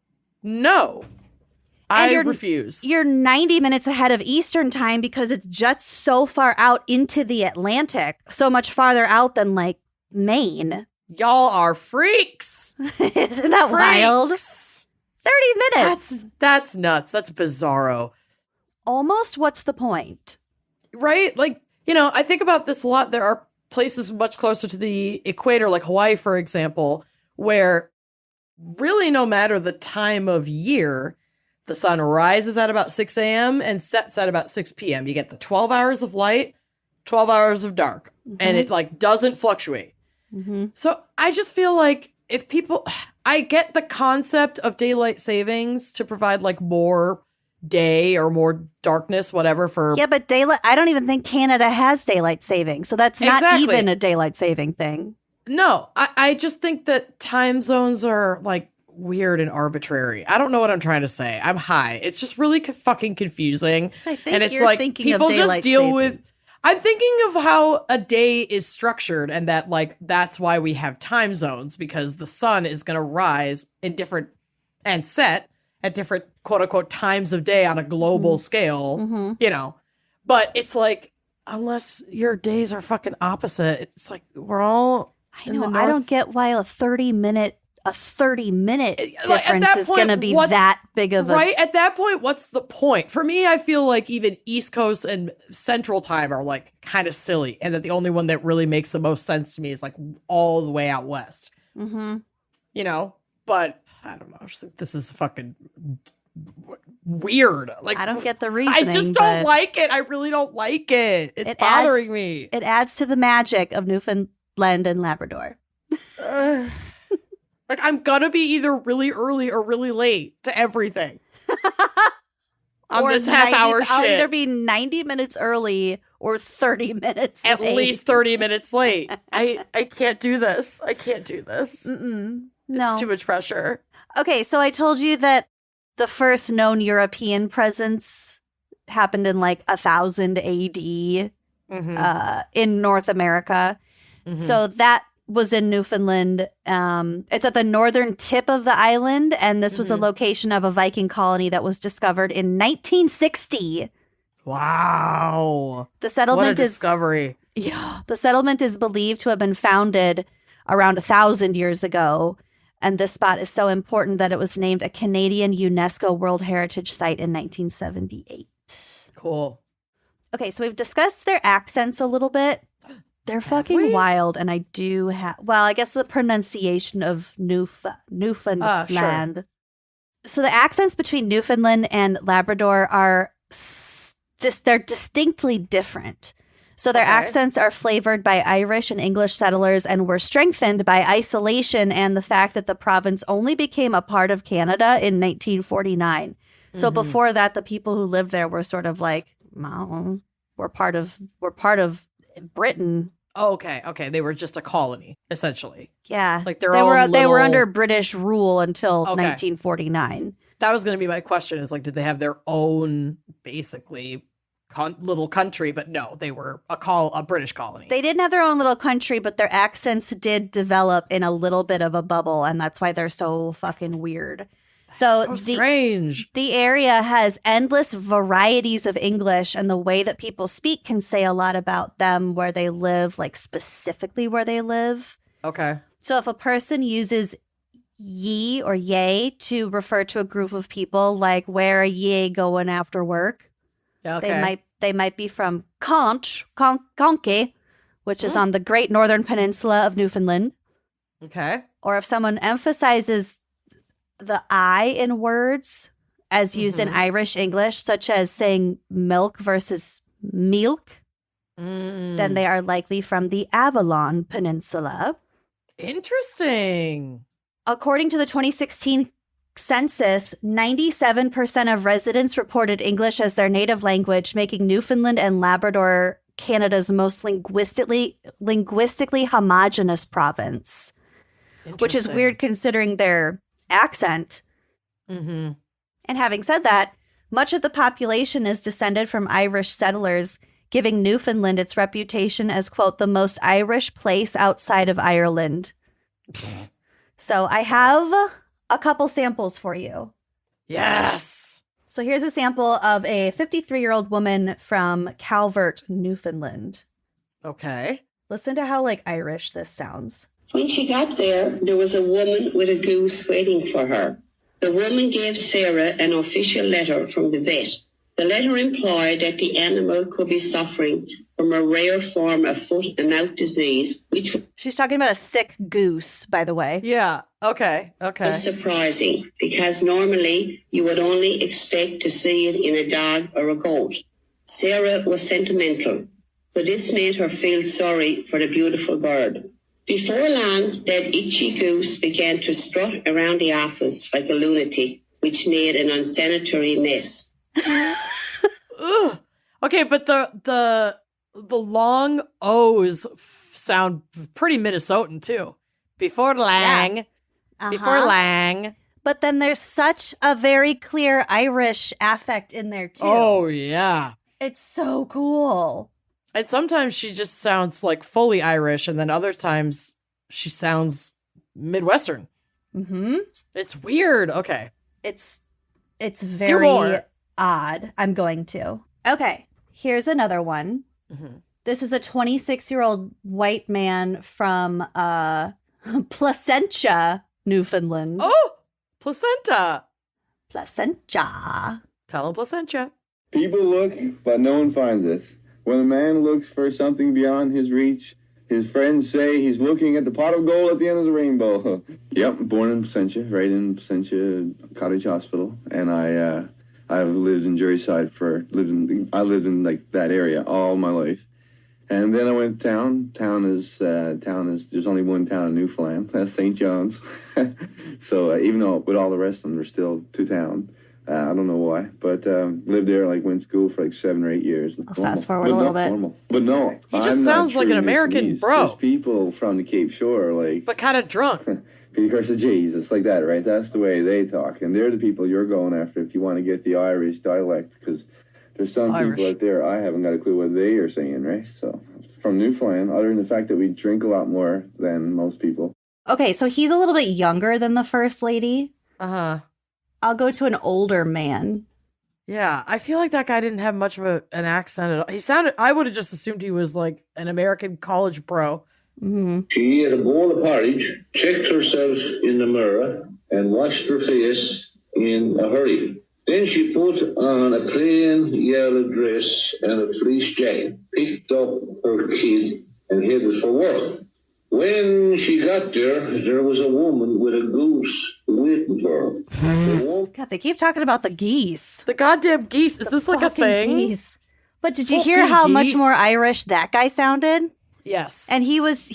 I refuse. You're 90 minutes ahead of Eastern time because it's just so far out into the Atlantic, so much farther out than like Maine. Y'all are freaks. Isn't that wild? 30 minutes. That's nuts. That's bizarro. Almost what's the point? Right? Like, I think about this a lot. There are places much closer to the equator, like Hawaii, for example, where really no matter the time of year, the sun rises at about 6 a.m. and sets at about 6 p.m. You get the 12 hours of light, 12 hours of dark, and it like doesn't fluctuate. Mm-hmm. So I just feel like if people, I get the concept of daylight savings to provide like more day or more darkness, whatever for. Yeah, but daylight, I don't even think Canada has daylight saving. So that's not even a daylight saving thing. No, I just think that time zones are like weird and arbitrary. I don't know what I'm trying to say. I'm high. It's just really fucking confusing. I think and it's you're like thinking people of just deal saving. with. I'm thinking of how a day is structured and that like that's why we have time zones, because the sun is going to rise in different and set at different quote unquote times of day on a global scale, but it's like, unless your days are fucking opposite, it's like we're all. I know. I don't get why a 30 minute difference is going to be that big of a... Right? At that point, what's the point? For me, I feel like even East Coast and Central Time are like kind of silly, and that the only one that really makes the most sense to me is like all the way out west. Mm-hmm. But I don't know. I just think this is fucking weird. Like, I don't get the reasoning. I just don't like it. I really don't like it. It's bothering me. It adds to the magic of Newfoundland and Labrador. Like, I'm gonna be either really early or really late to everything. On this half-hour shit. I'll either be 90 minutes early or 30 minutes late. At least 30 minutes late. I can't do this. I can't do this. No. It's too much pressure. Okay, so I told you that the first known European presence happened in like 1000 AD in North America. Mm-hmm. So that was in Newfoundland. It's at the northern tip of the island, and this was a location of a Viking colony that was discovered in 1960. Wow. The settlement what a discovery. Yeah. The settlement is believed to have been founded around 1,000 years ago, and this spot is so important that it was named a Canadian UNESCO World Heritage Site in 1978. Cool. Okay, so we've discussed their accents a little bit. They're fucking wild, and I do have... Well, I guess the pronunciation of Newfoundland. Sure. So the accents between Newfoundland and Labrador are... they're distinctly different. So their accents are flavored by Irish and English settlers and were strengthened by isolation and the fact that the province only became a part of Canada in 1949. So before that, the people who lived there were sort of like, well, we're part of Britain. Oh, okay. They were just a colony, essentially. Yeah. Like they were under British rule until 1949. That was going to be my question, is like, did they have their own, basically, little country? But no, they were a British colony. They didn't have their own little country, but their accents did develop in a little bit of a bubble, and that's why they're so fucking weird. So strange. The area has endless varieties of English, and the way that people speak can say a lot about them, where they live, like specifically where they live. Okay. So if a person uses ye or yay to refer to a group of people, like where are ye going after work? Okay. They might be from Conky, which is on the Great Northern Peninsula of Newfoundland. Okay. Or if someone emphasizes the I in words as used in Irish English, such as saying milk versus milk, then they are likely from the Avalon Peninsula. Interesting. According to the 2016 census, 97% of residents reported English as their native language, making Newfoundland and Labrador Canada's most linguistically homogenous province, which is weird considering their accent. Mm-hmm. And having said that, much of the population is descended from Irish settlers, giving Newfoundland its reputation as, quote, the most Irish place outside of Ireland. So I have a couple samples for you. Yes. So here's a sample of a 53-year-old woman from Calvert, Newfoundland. Okay. Listen to how, like, Irish this sounds. When she got there was a woman with a goose waiting for her. The woman gave Sarah an official letter from the vet. The letter implied that the animal could be suffering from a rare form of foot and mouth disease, which She's talking about a sick goose, by the way. Yeah. Okay. was surprising because normally you would only expect to see it in a dog or a goat. Sarah was sentimental, so this made her feel sorry for the beautiful bird. Before long, that itchy goose began to strut around the office like a lunatic, which made an unsanitary mess. Ugh. Okay, but the long O's sound pretty Minnesotan too. Before lang. Yeah. Before lang. But then there's such a very clear Irish affect in there, too. Oh, yeah. It's so cool. And sometimes she just sounds like fully Irish, and then other times she sounds Midwestern. Mm-hmm. It's weird. Okay. It's very more. odd. I'm going to. Okay, here's another one. Mm-hmm. This is a 26-year-old white man from Placentia, Newfoundland. Oh, placenta. Placentia. Tell him placenta. People look, but no one finds it. When a man looks for something beyond his reach, his friends say he's looking at the pot of gold at the end of the rainbow. Yep, born in Placentia, right in Placentia Cottage Hospital, and I've lived in Jerryside I lived in like that area all my life. And then I went to town. Town is there's only one town in Newfoundland. That's St. John's. So even though with all the rest of them, there's still two towns. I don't know why, but lived there, like went to school for like 7 or 8 years. I'll fast forward a little bit. Normal. But no, He just sounds like an American bro. There's people from the Cape Shore, like, But kind of drunk. because of Jesus, like that, right? That's the way they talk, and they're the people you're going after if you want to get the Irish dialect, because there's some people out there I haven't got a clue what they are saying, right? So from Newfoundland, other than the fact that we drink a lot more than most people. Okay, so he's a little bit younger than the first lady. Uh-huh. I'll go to an older man. Yeah, I feel like that guy didn't have much of an accent at all. I would have just assumed he was like an American college bro. Mm-hmm. She ate a bowl of porridge, checked herself in the mirror, and washed her face in a hurry. Then she put on a plain yellow dress and a fleece jacket, picked up her kid, and headed for work. When she got there was a woman with a goose waiting for her. God, they keep talking about the geese. The goddamn geese. Is this like a Fucking thing? Geese. But did you Fucking hear how much geese. more Irish that guy sounded? Yes. And he's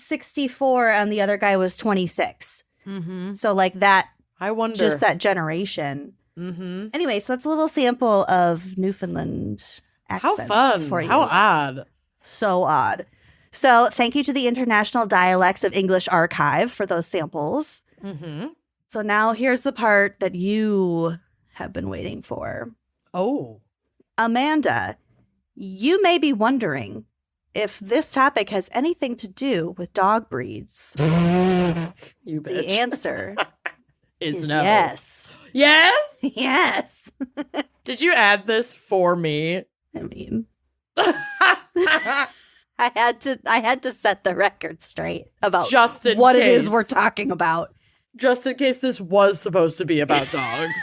64 and the other guy was 26. Mm-hmm. So like that, I wonder. just that generation. Mm-hmm. Anyway, so that's a little sample of Newfoundland How accents fun. for you. How odd. So odd. So thank you to the International Dialects of English Archive for those samples. Mm-hmm. So now here's the part that you have been waiting for. Oh. Amanda, you may be wondering if this topic has anything to do with dog breeds. You bitch. The answer is is no. yes. Yes? Yes. Did you add this for me? I mean, I had to set the record straight about Just in what it case. is we're talking about. Just in case this was supposed to be about dogs.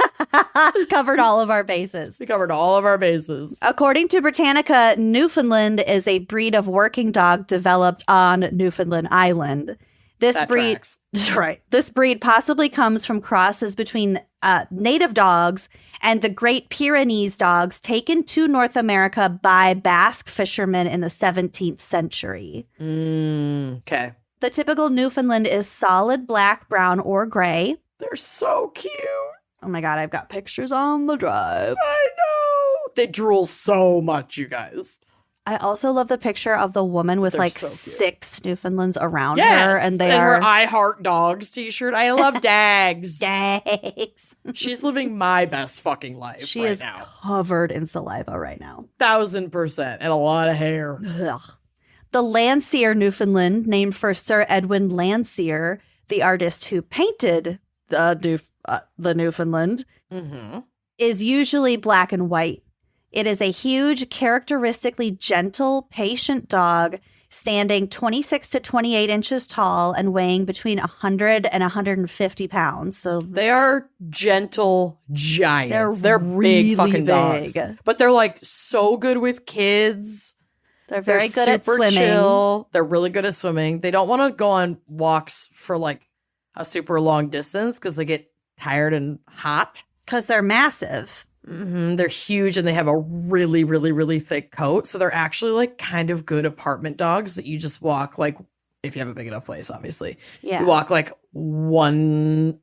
Covered all of our bases. We covered all of our bases. According to Britannica, Newfoundland is a breed of working dog developed on Newfoundland Island. This That breed, tracks. right? This breed possibly comes from crosses between native dogs and the Great Pyrenees dogs taken to North America by Basque fishermen in the 17th century. Okay. The typical Newfoundland is solid black, brown, or gray. They're so cute. Oh my God, I've got pictures on the drive. I know. They drool so much, you guys. I also love the picture of the woman with They're like so cute. 6 Newfoundlands around Yes, her. And they her are I Heart Dogs t-shirt. I love Dags. Dags. She's living my best fucking life She right is now. covered in saliva right now. 1000% and a lot of hair. Ugh. The Landseer Newfoundland, named for Sir Edwin Landseer, the artist who painted the Newfoundland, Mm-hmm. is usually black and white. It is a huge, characteristically gentle, patient dog standing 26 to 28 inches tall and weighing between 100 and 150 pounds. So They are gentle giants. They're really big fucking dogs. big. But they're like so good with kids. they're very good at super swimming. chill. They're really good at swimming. They don't want to go on walks for like a super long distance because they get tired and hot. Because they're massive. They're huge and they have a really, really, really thick coat. So they're actually like kind of good apartment dogs that you just walk like, if you have a big enough place, obviously. Yeah. You walk like 1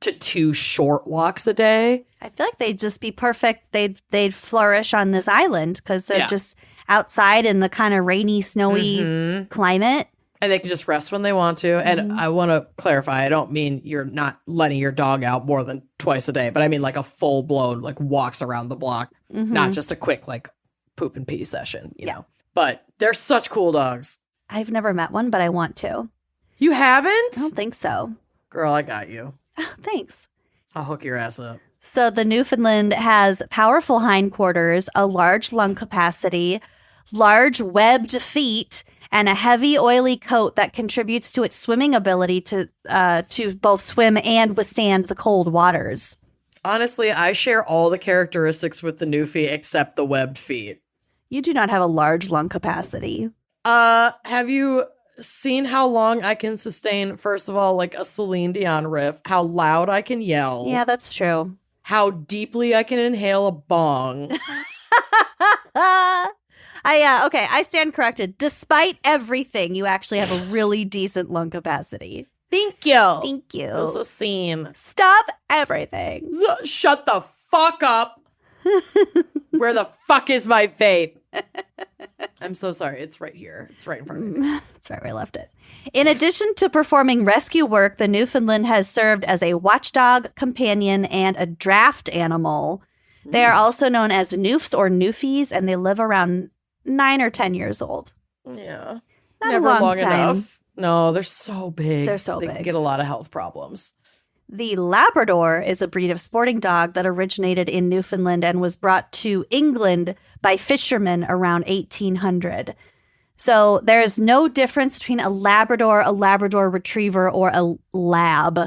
to 2 short walks a day. I feel like they'd just be perfect. They'd flourish on this island because they're Yeah. just outside in the kind of rainy, snowy climate. And they can just rest when they want to. And I want to clarify, I don't mean you're not letting your dog out more than twice a day, but I mean like a full blown, like walks around the block, not just a quick like poop and pee session, you know. But they're such cool dogs. I've never met one, but I want to. You haven't? I don't think so. Girl, I got you. Oh, thanks. I'll hook your ass up. So the Newfoundland has powerful hindquarters, a large lung capacity, large webbed feet, and a heavy, oily coat that contributes to its swimming ability to both swim and withstand the cold waters. Honestly, I share all the characteristics with the Newfie except the webbed feet. You do not have a large lung capacity. Have you seen how long I can sustain, first of all, like a Celine Dion riff, how loud I can yell, Yeah, that's true. how deeply I can inhale a bong. Okay, I stand corrected. Despite everything, you actually have a really decent lung capacity. Thank you. Thank you. Feels a scene. Stop everything. Shut the fuck up. Where the fuck is my vape? I'm so sorry. It's right here. It's right in front of me. That's right where I left it. In addition to performing rescue work, the Newfoundland has served as a watchdog, companion, and a draft animal. They are also known as Newfs or Newfies, and they live around 9 or 10 years old. Yeah. Not Never a long long time. enough. No, they're so big. They're so they big. can get a lot of health problems. The Labrador is a breed of sporting dog that originated in Newfoundland and was brought to England by fishermen around 1800. So there's no difference between a Labrador Retriever, or a Lab.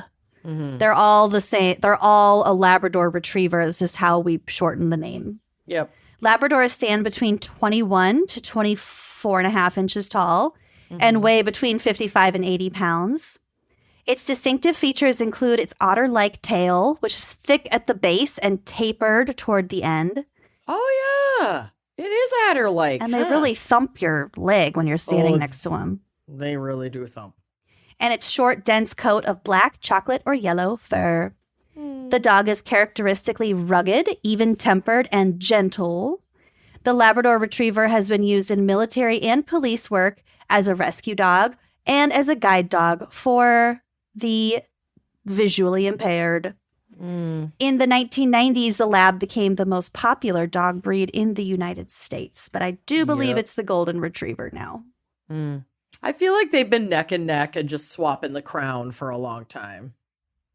They're all the same. They're all a Labrador Retriever. It's just how we shorten the name. Yep. Labradors stand between 21 to 24 and a half inches tall and weigh between 55 and 80 pounds. Its distinctive features include its otter-like tail, which is thick at the base and tapered toward the end. Oh, yeah. It is adder-like. And they really thump your leg when you're standing Oh, next to them. They really do thump. And its short, dense coat of black, chocolate, or yellow fur. The dog is characteristically rugged, even-tempered, and gentle. The Labrador Retriever has been used in military and police work as a rescue dog and as a guide dog for the visually impaired. In the 1990s, the Lab became the most popular dog breed in the United States, but I do believe it's the Golden Retriever now. I feel like they've been neck and neck and just swapping the crown for a long time.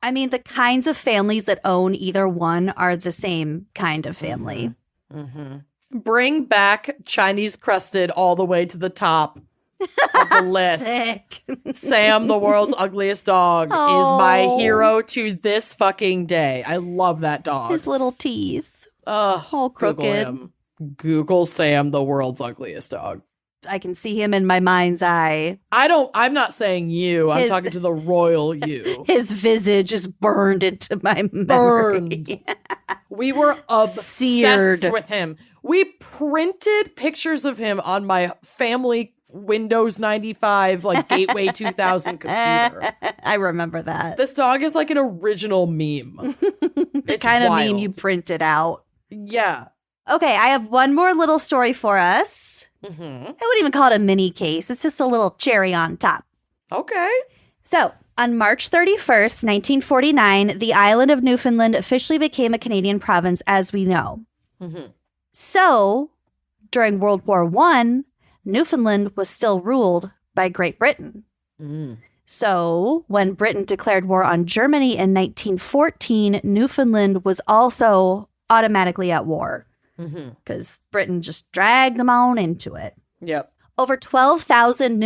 I mean, the kinds of families that own either one are the same kind of family. Bring back Chinese crested all the way to the top of the list. Sick. Sam, the world's ugliest dog, is my hero to this fucking day. I love that dog. His little teeth. Ugh, all Google crooked. him. Google Sam, the world's ugliest dog. I can see him in my mind's eye. I'm not saying you. I'm His- talking to the royal you. His visage is burned into my memory. Burned. We were obsessed Seared. with him. We printed pictures of him on my family Windows 95, like Gateway 2000 computer. I remember that. This dog is like an original meme. The kind of wild. meme you printed out. Yeah. Okay, I have one more little story for us. Mm-hmm. I wouldn't even call it a mini case. It's just a little cherry on top. Okay. So, on March 31st, 1949, the island of Newfoundland officially became a Canadian province as we know. Mm-hmm. So, during World War I, Newfoundland was still ruled by Great Britain. Mm. So, when Britain declared war on Germany in 1914, Newfoundland was also automatically at war because Britain just dragged them on into it. Yep. Over 12,000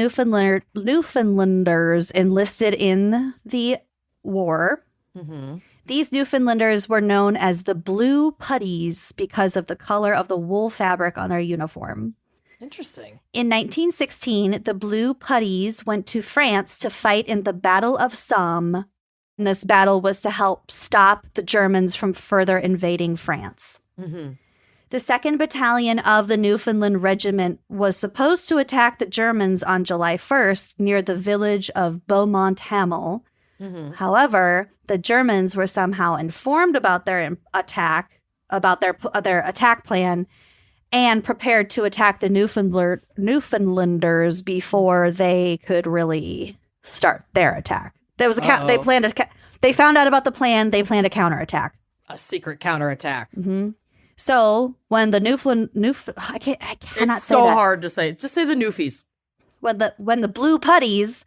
Newfoundlanders enlisted in the war. Mm-hmm. These Newfoundlanders were known as the Blue Putties because of the color of the wool fabric on their uniform. Interesting. In 1916, the Blue Putties went to France to fight in the Battle of Somme. And this battle was to help stop the Germans from further invading France. Mm-hmm. The 2nd Battalion of the Newfoundland Regiment was supposed to attack the Germans on July 1st near the village of Beaumont-Hamel. Mm-hmm. However, the Germans were somehow informed about their attack, about their attack plan, and prepared to attack the Newfoundlanders before they could really start their attack. There was they found out about the plan. They planned a counterattack. A secret counterattack. Mm-hmm. So when the I cannot It's say so that. hard to say. Just say the Newfies. When the Blue Putties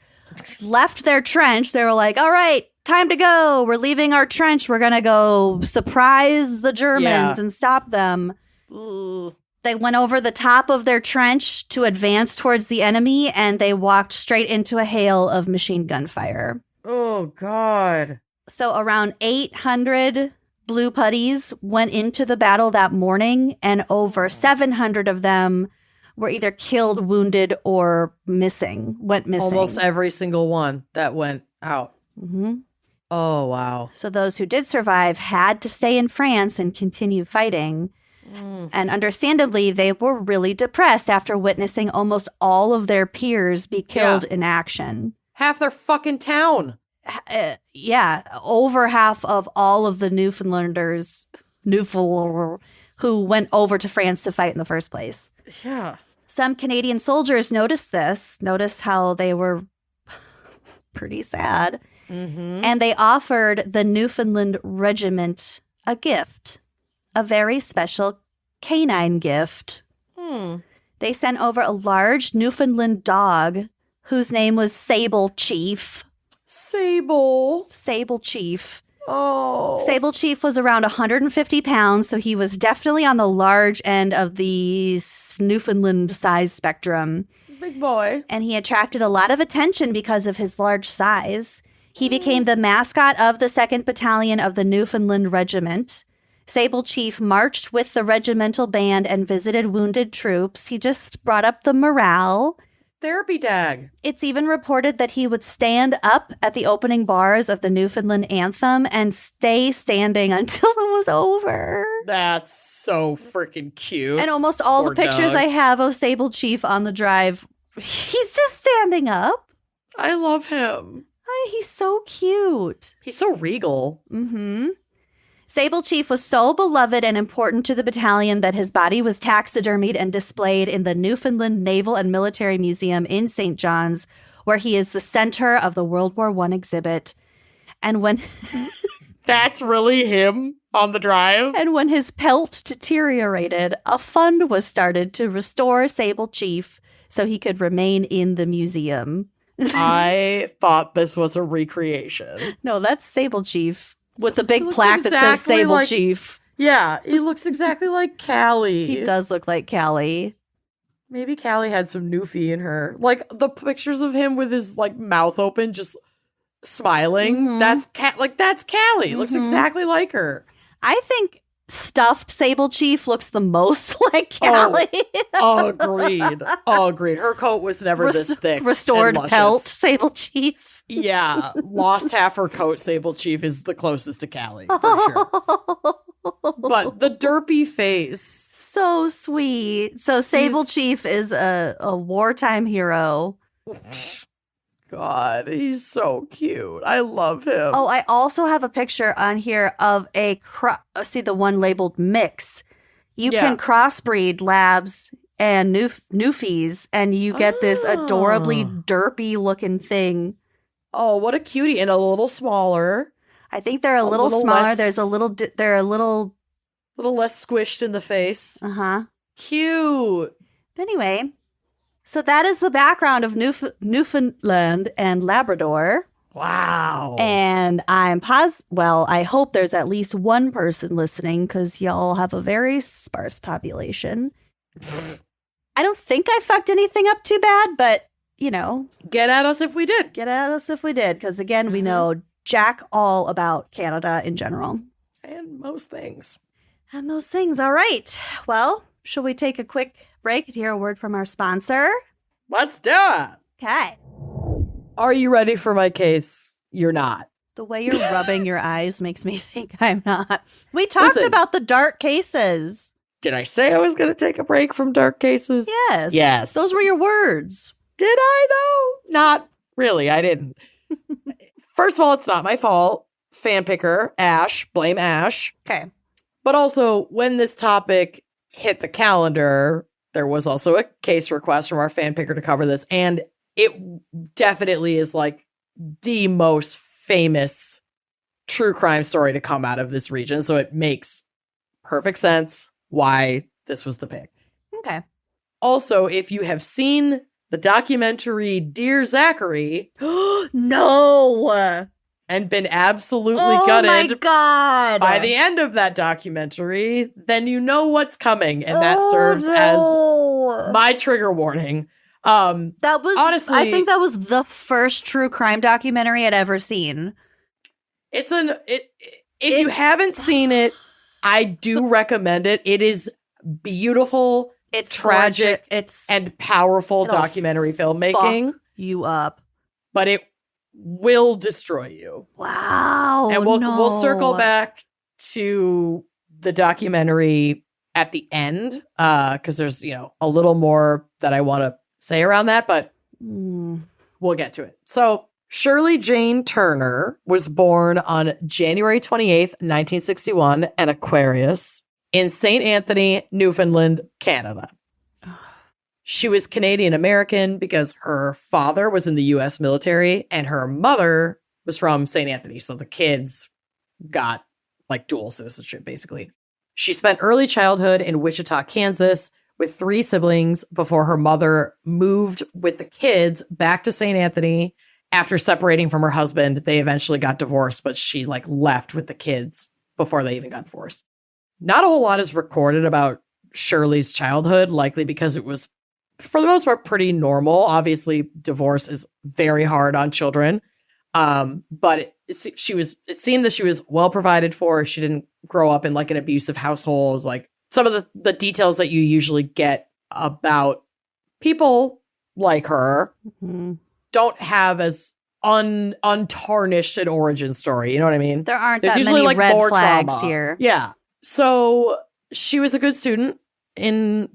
left their trench, they were like, "All right, time to go. We're leaving our trench. We're gonna go surprise the Germans and stop them." Ugh. They went over the top of their trench to advance towards the enemy, and they walked straight into a hail of machine gun fire. Oh, God. So around 800 Blue Putties went into the battle that morning, and over 700 of them were either killed, wounded, or went missing. Almost every single one that went out. Mm-hmm. Oh, wow. So those who did survive had to stay in France and continue fighting. And understandably, they were really depressed after witnessing almost all of their peers be killed in action. Half their fucking town. Over half of all of the Newfoundlanders who went over to France to fight in the first place. Yeah. Some Canadian soldiers noticed how they were pretty sad. Mm-hmm. And they offered the Newfoundland Regiment a gift, a very special canine gift. They sent over a large Newfoundland dog whose name was Sable Chief. Sable Chief. Oh. Sable Chief was around 150 pounds, so he was definitely on the large end of the Newfoundland size spectrum. Big boy. And he attracted a lot of attention because of his large size. He became the mascot of the 2nd Battalion of the Newfoundland Regiment. Sable Chief marched with the regimental band and visited wounded troops. He just brought up the morale. Therapy dag. It's even reported that he would stand up at the opening bars of the Newfoundland anthem and stay standing until it was over. That's so freaking cute. And almost all Poor the pictures dog. I have of Sable Chief on the drive, he's just standing up. I love him. He's so cute. He's so regal. Mm-hmm. Sable Chief was so beloved and important to the battalion that his body was taxidermied and displayed in the Newfoundland Naval and Military Museum in St. John's, where he is the center of the World War I exhibit. And when That's really him on the drive? and when his pelt deteriorated, a fund was started to restore Sable Chief so he could remain in the museum. I thought this was a recreation. No, that's Sable Chief with the big looks plaque that says exactly Sable like- Chief. Yeah, he looks exactly like Callie. He does look like Callie. Maybe Callie had some Newfie in her. Like the pictures of him with his like mouth open, just smiling. Mhm. That's Callie. Looks Mhm. exactly like her. I think stuffed Sable Chief looks the most like Callie. Agreed. Agreed. Her coat was never this thick. and Restored luscious. pelt Sable Chief. Yeah, lost half her coat. Sable Chief is the closest to Callie for sure. But the derpy face. So sweet. So Sable Chief is a wartime hero. God, he's so cute. I love him. Oh, I also have a picture on here of see the one labeled mix. You can crossbreed labs and newfies, and you get this adorably derpy looking thing. Oh, what a cutie. And a little smaller. I think they're a little smaller. Less, There's they're a little less squished in the face. Cute. But anyway, so that is the background of Newfoundland and Labrador. Wow. And I hope there's at least one person listening, because y'all have a very sparse population. I don't think I fucked anything up too bad, but, Get at us if we did. Get at us if we did, because, again, we know jack all about Canada in general. And most things. All right. Well, shall we take a quick break and hear a word from our sponsor? Let's do it. Okay. Are you ready for my case? You're not. The way you're rubbing your eyes makes me think I'm not. We talked about the dark cases. Did I say I was going to take a break from dark cases? Yes. Yes. Those were your words. Did I, though? Not really. I didn't. First of all, it's not my fault. Fan picker, Ash. Blame Ash. Okay. But also, when this topic hit the calendar, there was also a case request from our fan picker to cover this. And it definitely is like the most famous true crime story to come out of this region. So it makes perfect sense why this was the pick. Okay. Also, if you have seen the documentary Dear Zachary. No. And been absolutely gutted. Oh my God. By the end of that documentary, then you know what's coming. And that serves as my trigger warning. That was honestly, I think that was the first true crime documentary I'd ever seen. If you haven't seen it, I do recommend it. It is beautiful, it's tragic, it's and powerful documentary filmmaking. Fuck you up. But it will destroy you. Wow. And we'll circle back to the documentary at the end, because there's a little more that I want to say around that, but we'll get to it. So Shirley Jane Turner was born on January 28th, 1961, an Aquarius, in St. Anthony, Newfoundland, Canada. She was Canadian-American because her father was in the U.S. military and her mother was from St. Anthony. So the kids got like dual citizenship, basically. She spent early childhood in Wichita, Kansas, with 3 siblings before her mother moved with the kids back to St. Anthony. After separating from her husband, they eventually got divorced, but she left with the kids before they even got divorced. Not a whole lot is recorded about Shirley's childhood, likely because it was, for the most part, pretty normal. Obviously, divorce is very hard on children. But it seemed that she was well provided for. She didn't grow up in an abusive household. Some of the details that you usually get about people like her don't have as untarnished an origin story. You know what I mean? There's that usually many red more flags trauma here. Yeah. So she was a good student in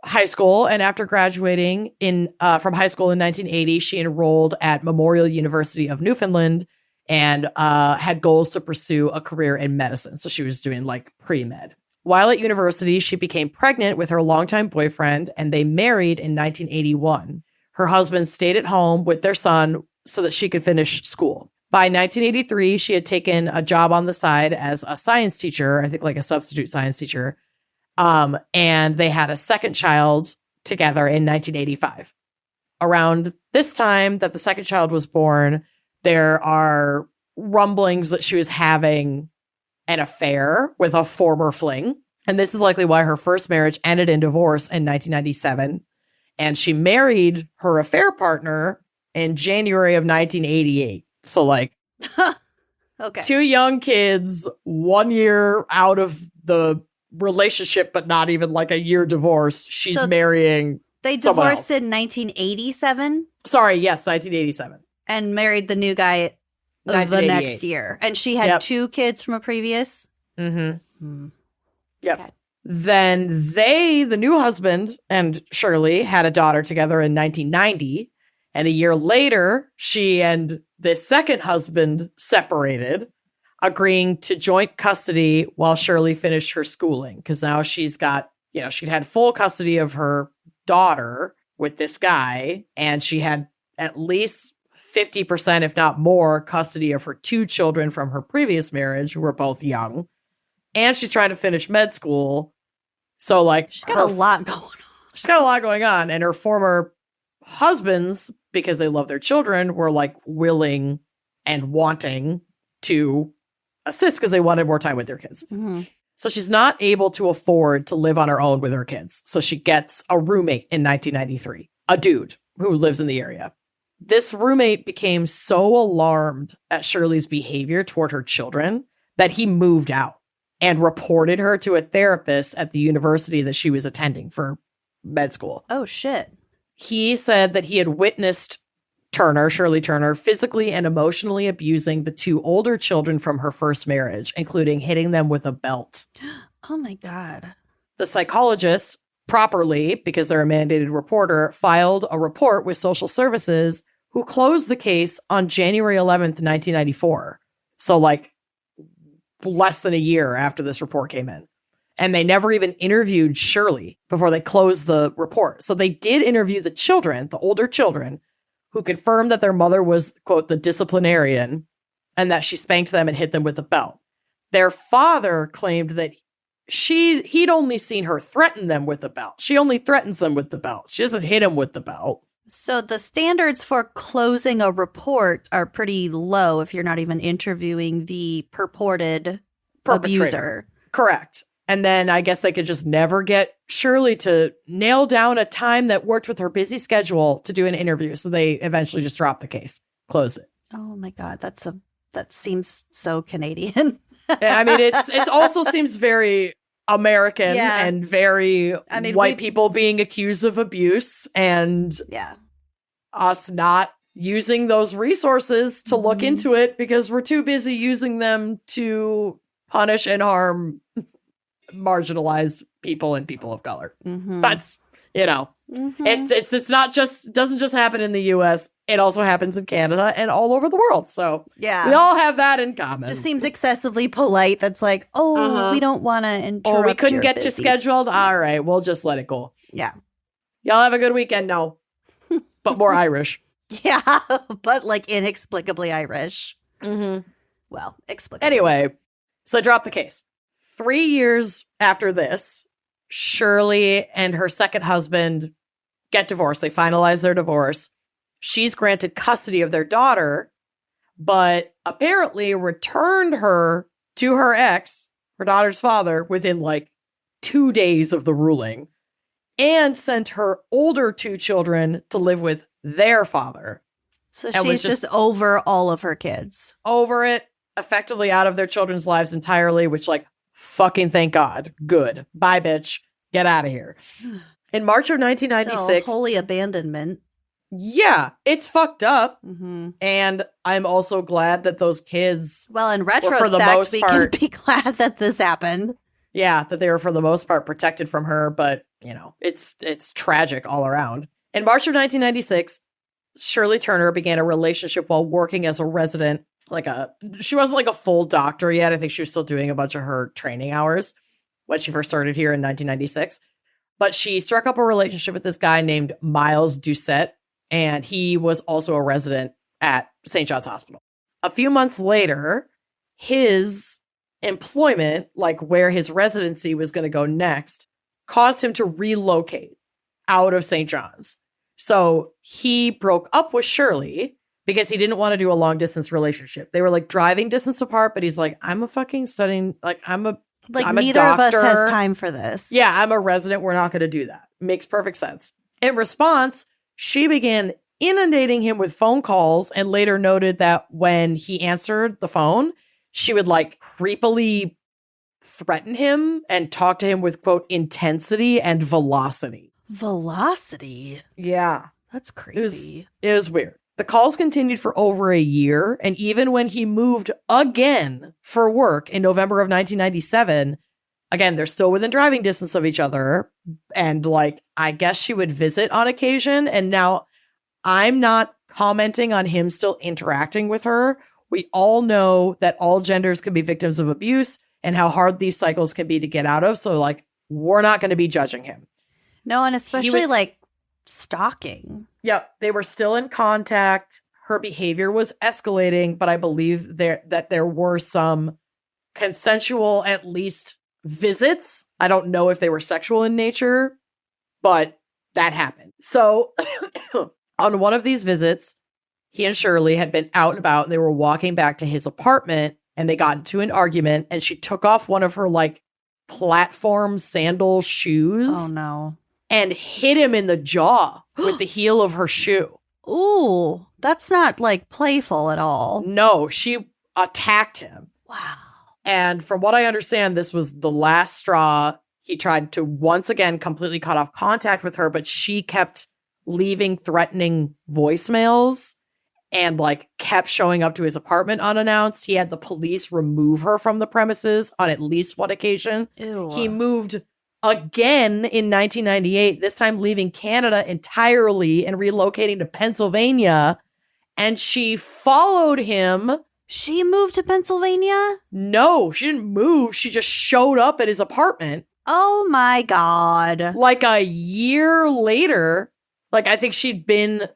high school, and after graduating from high school in 1980, she enrolled at Memorial University of Newfoundland and had goals to pursue a career in medicine. So she was doing pre-med. While at university, she became pregnant with her longtime boyfriend, and they married in 1981. Her husband stayed at home with their son so that she could finish school. By 1983, she had taken a job on the side as a science teacher, I think a substitute science teacher. And they had a second child together in 1985. Around this time that the second child was born, there are rumblings that she was having an affair with a former fling. And this is likely why her first marriage ended in divorce in 1997. And she married her affair partner in January of 1988. So okay. 2 young kids, 1 year out of the relationship, but not even a year divorced. She's marrying They divorced in 1987? Sorry, yes, 1987. And married the new guy the next year. And she had 2 kids from a previous? Mm-hmm. Yep. Okay. Then the new husband and Shirley had a daughter together in 1990. And a year later, she and this second husband separated, agreeing to joint custody while Shirley finished her schooling. Because now she's got, she'd had full custody of her daughter with this guy, and she had at least 50%, if not more, custody of her two children from her previous marriage, who were both young. And she's trying to finish med school. So, like, she's got a lot going on. She's got a lot going on. And her former husbands, because they love their children, were like willing and wanting to assist because they wanted more time with their kids. Mm-hmm. So she's not able to afford to live on her own with her kids. So she gets a roommate in 1993, a dude who lives in the area. This roommate became so alarmed at Shirley's behavior toward her children that he moved out and reported her to a therapist at the university that she was attending for med school. Oh, shit. He said that he had witnessed Shirley Turner, physically and emotionally abusing the two older children from her first marriage, including hitting them with a belt. Oh, my God. The psychologist, properly, because they're a mandated reporter, filed a report with social services, who closed the case on January 11th, 1994. So, like, less than a year after this report came in. And they never even interviewed Shirley before they closed the report. So they did interview the children, the older children, who confirmed that their mother was, quote, the disciplinarian, and that she spanked them and hit them with a belt. Their father claimed that he'd only seen her threaten them with the belt. She only threatens them with the belt. She doesn't hit him with the belt. So the standards for closing a report are pretty low if you're not even interviewing the purported perpetrator. Abuser. Correct. And then I guess they could just never get Shirley to nail down a time that worked with her busy schedule to do an interview. So they eventually just dropped the case, closed it. Oh my God, that seems so Canadian. I mean, it also seems very American and very white people being accused of abuse and us not using those resources to look into it because we're too busy using them to punish and harm marginalized people and people of color. That's, it's not just, doesn't just happen in the US. It also happens in Canada and all over the world. So we all have that in common. Just seems excessively polite. That's like, we don't want to interrupt. Or we couldn't get busies. you scheduled. All right, we'll just let it go. Yeah. Y'all have a good weekend. No, but more Irish. Yeah, but like inexplicably Irish. Well, explicably. Anyway, so I dropped the case. 3 years after this, Shirley and her second husband get divorced. They finalize their divorce. She's granted custody of their daughter, but apparently returned her to her ex, her daughter's father, within like 2 days of the ruling, and sent her older two children to live with their father. So she's just over all of her kids. Over it, effectively out of their children's lives entirely, which, like, fucking thank God. Good. Bye, bitch. Get out of here. In March of 1996. So, holy abandonment. Yeah, it's fucked up. And I'm also glad that those kids. Well, in retrospect, for the most we part, can be glad that this happened. Yeah, that they were for the most part protected from her. But, it's tragic all around. In March of 1996, Shirley Turner began a relationship while working as a resident. She wasn't like a full doctor yet. I think she was still doing a bunch of her training hours when she first started here in 1996. But she struck up a relationship with this guy named Miles Doucette, and he was also a resident at St. John's Hospital. A few months later, his employment, like where his residency was going to go next, caused him to relocate out of St. John's. So he broke up with Shirley because he didn't want to do a long distance relationship. They were like driving distance apart, but he's like, I'm a fucking studying, I'm neither of us has time for this. Yeah, I'm a resident. We're not going to do that. Makes perfect sense. In response, she began inundating him with phone calls and later noted that when he answered the phone, she would like creepily threaten him and talk to him with, quote, intensity and velocity. Velocity? Yeah. That's creepy. It was weird. The calls continued for over a year, and even when he moved again for work in November of 1997, Again, they're still within driving distance of each other. And like, I guess she would visit on occasion. And now I'm not commenting on him still interacting with her. We all know that all genders can be victims of abuse and how hard these cycles can be to get out of. So like, we're not going to be judging him. No, and especially like stalking. Yep. They were still in contact. Her behavior was escalating, but I believe that there were some consensual, at least, visits. I don't know if they were sexual in nature, but that happened. So on one of these visits, he and Shirley had been out and about, and they were walking back to his apartment, and they got into an argument, and she took off one of her like platform sandal shoes. Oh no. And hit him in the jaw with the heel of her shoe. Ooh, that's not like playful at all. No, she attacked him. Wow. And from what I understand, this was the last straw. He tried to once again completely cut off contact with her, but she kept leaving threatening voicemails and like kept showing up to his apartment unannounced. He had the police remove her from the premises on at least one occasion. Ew. He moved again in 1998, this time leaving Canada entirely and relocating to Pennsylvania. And she followed him. She moved to Pennsylvania? No, she didn't move. She just showed up at his apartment. Oh my God. Like a year later, like I think she'd been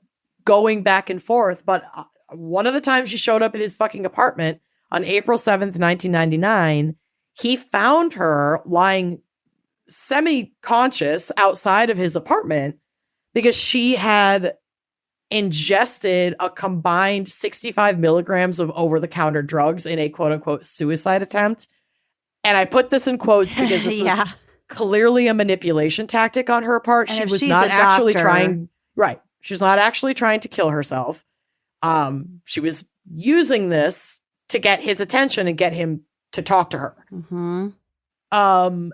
going back and forth. But one of the times she showed up at his fucking apartment on April 7th, 1999, he found her lying semi-conscious outside of his apartment because she had ingested a combined 65 milligrams of over-the-counter drugs in a quote-unquote suicide attempt. And I put this in quotes because this was clearly a manipulation tactic on her part. And she if was she's not a actually doctor- trying, right. She's not actually trying to kill herself. She was using this to get his attention and get him to talk to her. Mm-hmm.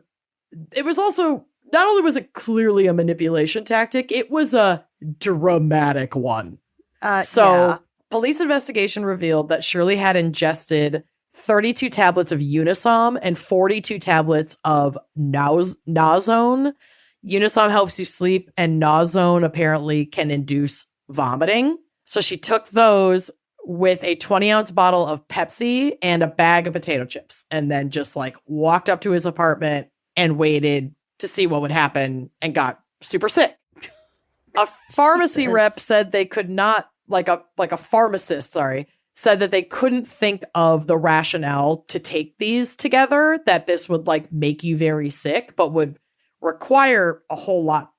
It was also, not only was it clearly a manipulation tactic, it was a dramatic one. Police investigation revealed that Shirley had ingested 32 tablets of Unisom and 42 tablets of Nazone. Unisom helps you sleep, and Nazone apparently can induce vomiting. So she took those with a 20-ounce bottle of Pepsi and a bag of potato chips, and then just like walked up to his apartment and waited to see what would happen and got super sick. A pharmacy rep said they could not, like a pharmacist, said that they couldn't think of the rationale to take these together, that this would like make you very sick, but would require a whole lot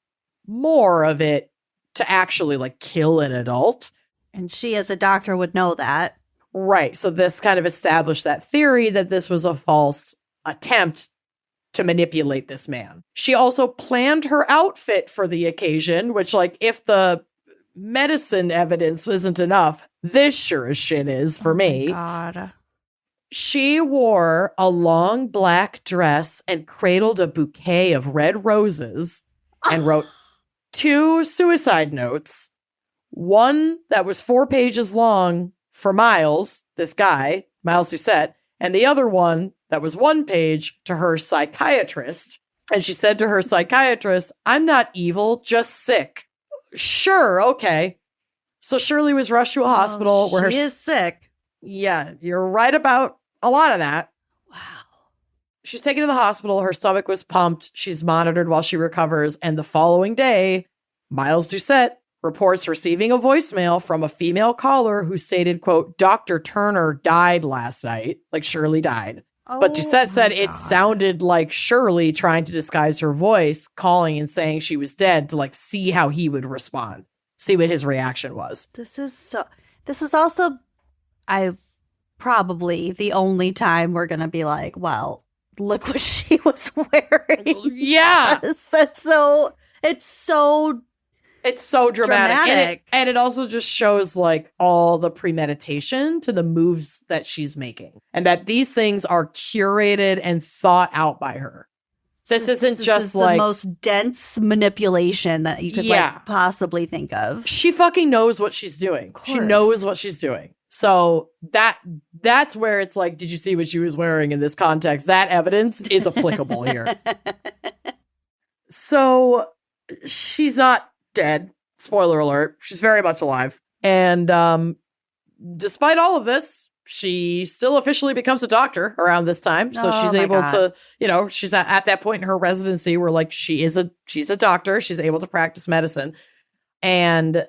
more of it to actually like kill an adult. And she as a doctor would know that. Right. So this kind of established that theory that this was a false attempt to manipulate this man. She also planned her outfit for the occasion, which, like, if the medicine evidence isn't enough, this sure as shit is for me. God. She wore a long black dress and cradled a bouquet of red roses and wrote 2 suicide notes. One that was 4 pages long for Miles, this guy, Miles Doucette, and the other one that was 1 page to her psychiatrist. And she said to her psychiatrist, "I'm not evil, just sick." Sure, okay. So Shirley was rushed to a hospital where she is sick. Yeah, you're right about a lot of that. Wow. She's taken to the hospital. Her stomach was pumped. She's monitored while she recovers. And the following day, Miles Doucette reports receiving a voicemail from a female caller who stated, quote, "Dr. Turner died last night." Like Shirley died. But Doucette said it sounded like Shirley trying to disguise her voice, calling and saying she was dead to like see how he would respond, see what his reaction was. This is also, probably the only time we're going to be like, well, look what she was wearing. Yeah. It's so dramatic. And it also just shows like all the premeditation to the moves that she's making. And that these things are curated and thought out by her. This isn't just like the most dense manipulation that you could like possibly think of. She fucking knows what she's doing. She knows what she's doing. So that's where it's like, did you see what she was wearing in this context? That evidence is applicable here. So she's not dead. Spoiler alert. She's very much alive. And despite all of this, she still officially becomes a doctor around this time. So she's able to, she's at that point in her residency where like she's a doctor. She's able to practice medicine. And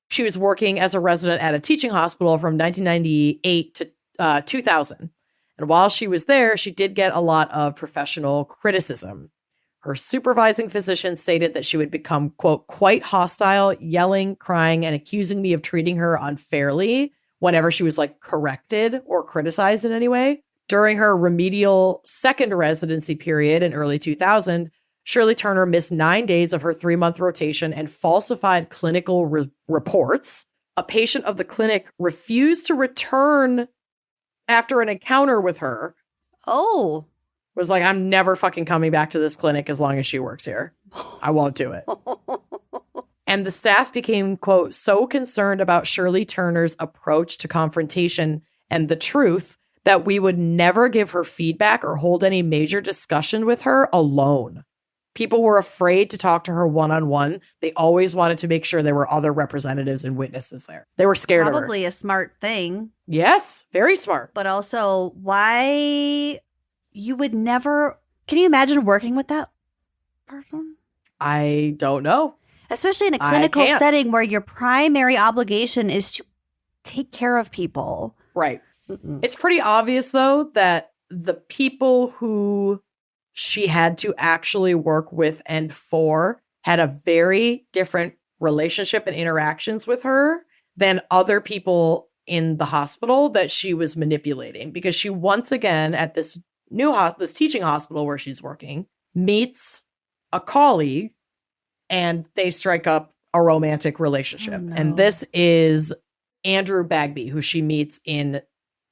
she was working as a resident at a teaching hospital from 1998 to 2000. And while she was there, she did get a lot of professional criticism. Her supervising physician stated that she would become, quote, quite hostile, yelling, crying, and accusing me of treating her unfairly whenever she was like corrected or criticized in any way. During her remedial second residency period in early 2000, Shirley Turner missed 9 days of her 3-month rotation and falsified clinical reports. A patient of the clinic refused to return after an encounter with her. Oh. Was like, I'm never fucking coming back to this clinic as long as she works here. I won't do it. And the staff became, quote, so concerned about Shirley Turner's approach to confrontation and the truth that we would never give her feedback or hold any major discussion with her alone. People were afraid to talk to her one-on-one. They always wanted to make sure there were other representatives and witnesses there. They were scared of her. Probably a smart thing. Yes, very smart. But also, why you would never... Can you imagine working with that person? I don't know. Especially in a clinical setting where your primary obligation is to take care of people. Right. Mm-mm. It's pretty obvious, though, that the people who she had to actually work with and for had a very different relationship and interactions with her than other people in the hospital that she was manipulating. Because she once again, at this this teaching hospital where she's working, meets a colleague and they strike up a romantic relationship. Oh, no. And this is Andrew Bagby, who she meets in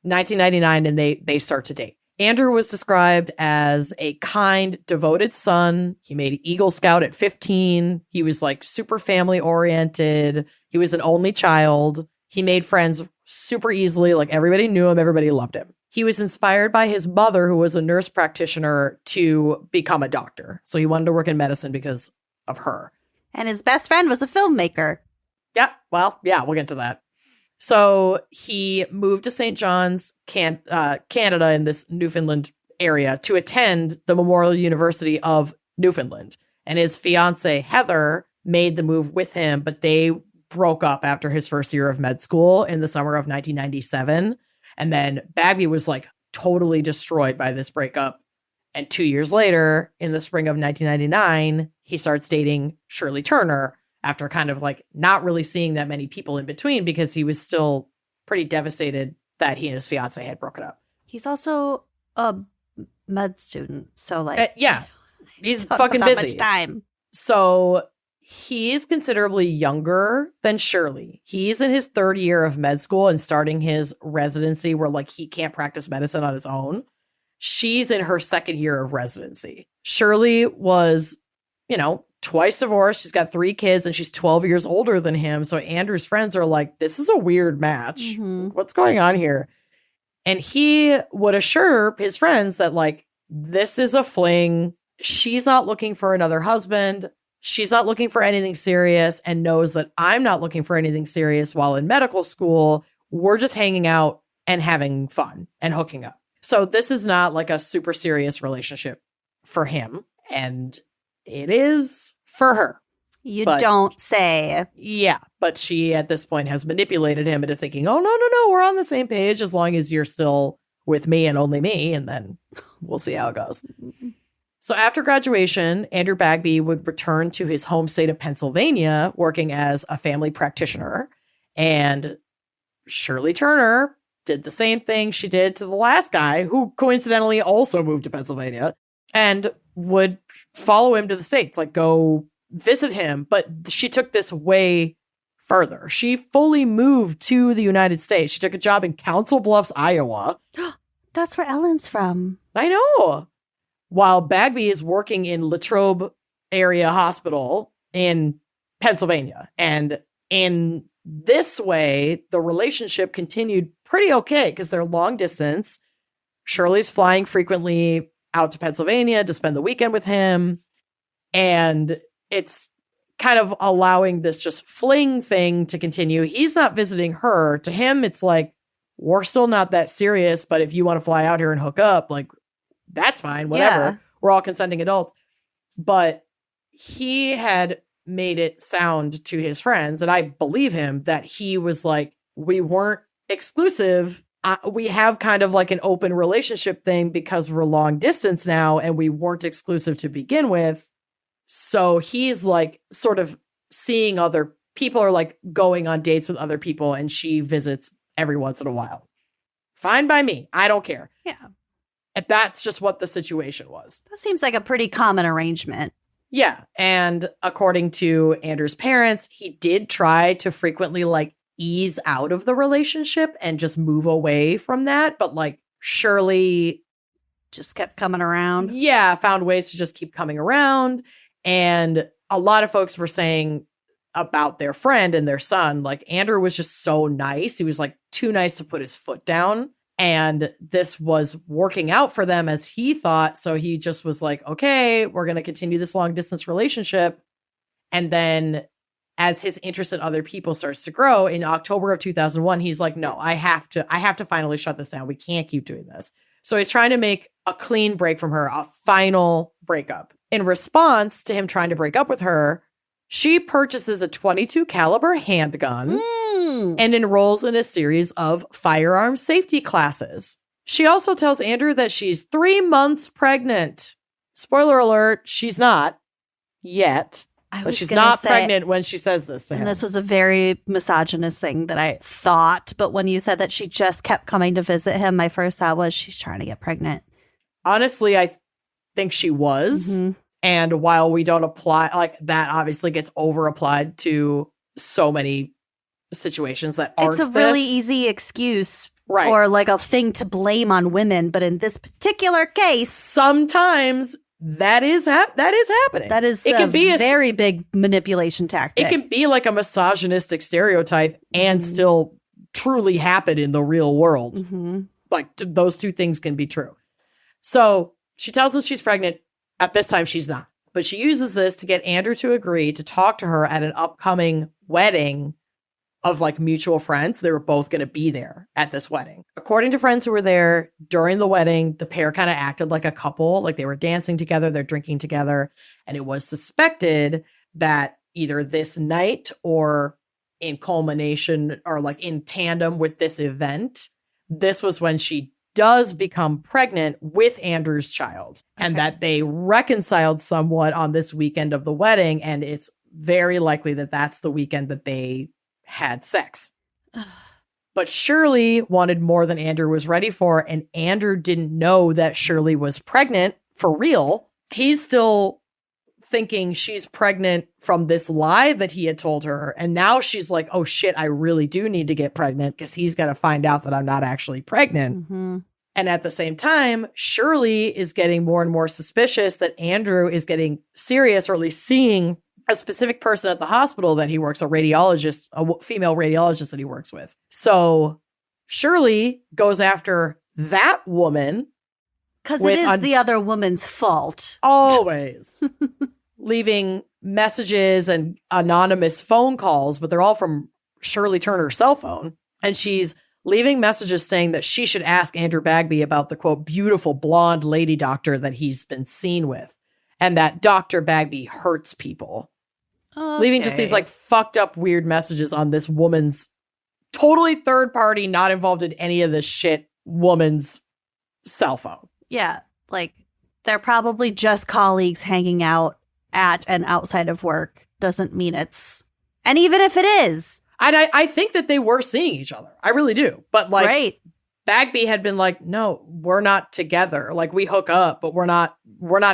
1999, and they start to date. Andrew was described as a kind, devoted son. He made Eagle Scout at 15. He was like super family oriented. He was an only child. He made friends super easily. Like everybody knew him. Everybody loved him. He was inspired by his mother, who was a nurse practitioner, to become a doctor. So he wanted to work in medicine because of her. And his best friend was a filmmaker. Yeah, well, yeah, we'll get to that. So he moved to St. John's, Canada, in this Newfoundland area to attend the Memorial University of Newfoundland. And his fiance, Heather, made the move with him, but they broke up after his first year of med school in the summer of 1997. And then Bagby was like totally destroyed by this breakup. And 2 years later, in the spring of 1999, he starts dating Shirley Turner after kind of like not really seeing that many people in between because he was still pretty devastated that he and his fiance had broken up. He's also a med student. So like, yeah, he's fucking busy. Much time. So he's considerably younger than Shirley. He's in his third year of med school and starting his residency where like he can't practice medicine on his own. She's in her second year of residency. Shirley was, twice divorced. She's got 3 kids and she's 12 years older than him. So Andrew's friends are like, this is a weird match. Mm-hmm. What's going on here? And he would assure his friends that like, this is a fling. She's not looking for another husband. She's not looking for anything serious and knows that I'm not looking for anything serious while in medical school. We're just hanging out and having fun and hooking up. So this is not like a super serious relationship for him. And it is for her. You don't say. Yeah. But she at this point has manipulated him into thinking, oh, no, we're on the same page as long as you're still with me and only me. And then we'll see how it goes. So after graduation, Andrew Bagby would return to his home state of Pennsylvania, working as a family practitioner. And Shirley Turner did the same thing she did to the last guy, who coincidentally also moved to Pennsylvania, and would follow him to the States, like go visit him. But she took this way further. She fully moved to the United States. She took a job in Council Bluffs, Iowa. That's where Ellen's from. I know. While Bagby is working in Latrobe area hospital in Pennsylvania. And in this way, the relationship continued pretty okay because they're long distance. Shirley's flying frequently out to Pennsylvania to spend the weekend with him. And it's kind of allowing this just fling thing to continue. He's not visiting her. To him, it's like, we're still not that serious, but if you want to fly out here and hook up, like, that's fine, whatever. Yeah. We're all consenting adults. But he had made it sound to his friends, and I believe him, that he was like, we weren't exclusive. We have kind of like an open relationship thing because we're long distance now, and we weren't exclusive to begin with. So he's like sort of seeing other people, or like going on dates with other people, and she visits every once in a while. Fine by me. I don't care. Yeah. And that's just what the situation was. That seems like a pretty common arrangement. Yeah. And according to Andrew's parents, he did try to frequently like ease out of the relationship and just move away from that. But like Shirley just kept coming around. Yeah. Found ways to just keep coming around. And a lot of folks were saying about their friend and their son, like Andrew was just so nice. He was like too nice to put his foot down. And this was working out for them as he thought. So he just was like, okay, we're going to continue this long distance relationship. And then as his interest in other people starts to grow in October of 2001, he's like, no, I have to finally shut this down. We can't keep doing this. So he's trying to make a clean break from her, a final breakup. In response to him trying to break up with her, she purchases a .22 caliber handgun and enrolls in a series of firearm safety classes. She also tells Andrew that she's 3 months pregnant. Spoiler alert, she's not yet. But she's not pregnant when she says this to him. And this was a very misogynist thing that I thought. But when you said that she just kept coming to visit him, my first thought was she's trying to get pregnant. Honestly, I think she was. Mm-hmm. And while we don't apply, like that obviously gets over applied to so many situations that aren't It's a really easy excuse. Right. Or like a thing to blame on women. But in this particular case, sometimes that is happening. That is it can be a very big manipulation tactic. It can be like a misogynistic stereotype and still truly happen in the real world. Mm-hmm. Like those two things can be true. So she tells us she's pregnant. At this time, she's not. But she uses this to get Andrew to agree to talk to her at an upcoming wedding of like mutual friends. They were both going to be there at this wedding. According to friends who were there during the wedding, the pair kind of acted like a couple, like they were dancing together, they're drinking together. And it was suspected that either this night or in culmination or like in tandem with this event, this was when she does become pregnant with Andrew's child, and that they reconciled somewhat on this weekend of the wedding. And it's very likely that that's the weekend that they had sex. But Shirley wanted more than Andrew was ready for, and Andrew didn't know that Shirley was pregnant for real. He's still thinking she's pregnant from this lie that he had told her. And now she's like, oh shit, I really do need to get pregnant because he's got to find out that I'm not actually pregnant. Mm-hmm. And at the same time, Shirley is getting more and more suspicious that Andrew is getting serious, or at least seeing a specific person at the hospital that he works, a radiologist, a female radiologist that he works with. So Shirley goes after that woman. Because it is the other woman's fault. Always. Leaving messages and anonymous phone calls, but they're all from Shirley Turner's cell phone. And she's leaving messages saying that she should ask Andrew Bagby about the, quote, beautiful blonde lady doctor that he's been seen with. And that Dr. Bagby hurts people. Okay. Leaving just these like fucked up weird messages on this woman's totally third party, not involved in any of this shit woman's cell phone. Yeah. Like they're probably just colleagues hanging out at and outside of work. Doesn't mean it's, and even if it is. And I think that they were seeing each other. I really do. But like right. Bagby had been like, no, we're not together. Like we hook up, but we're not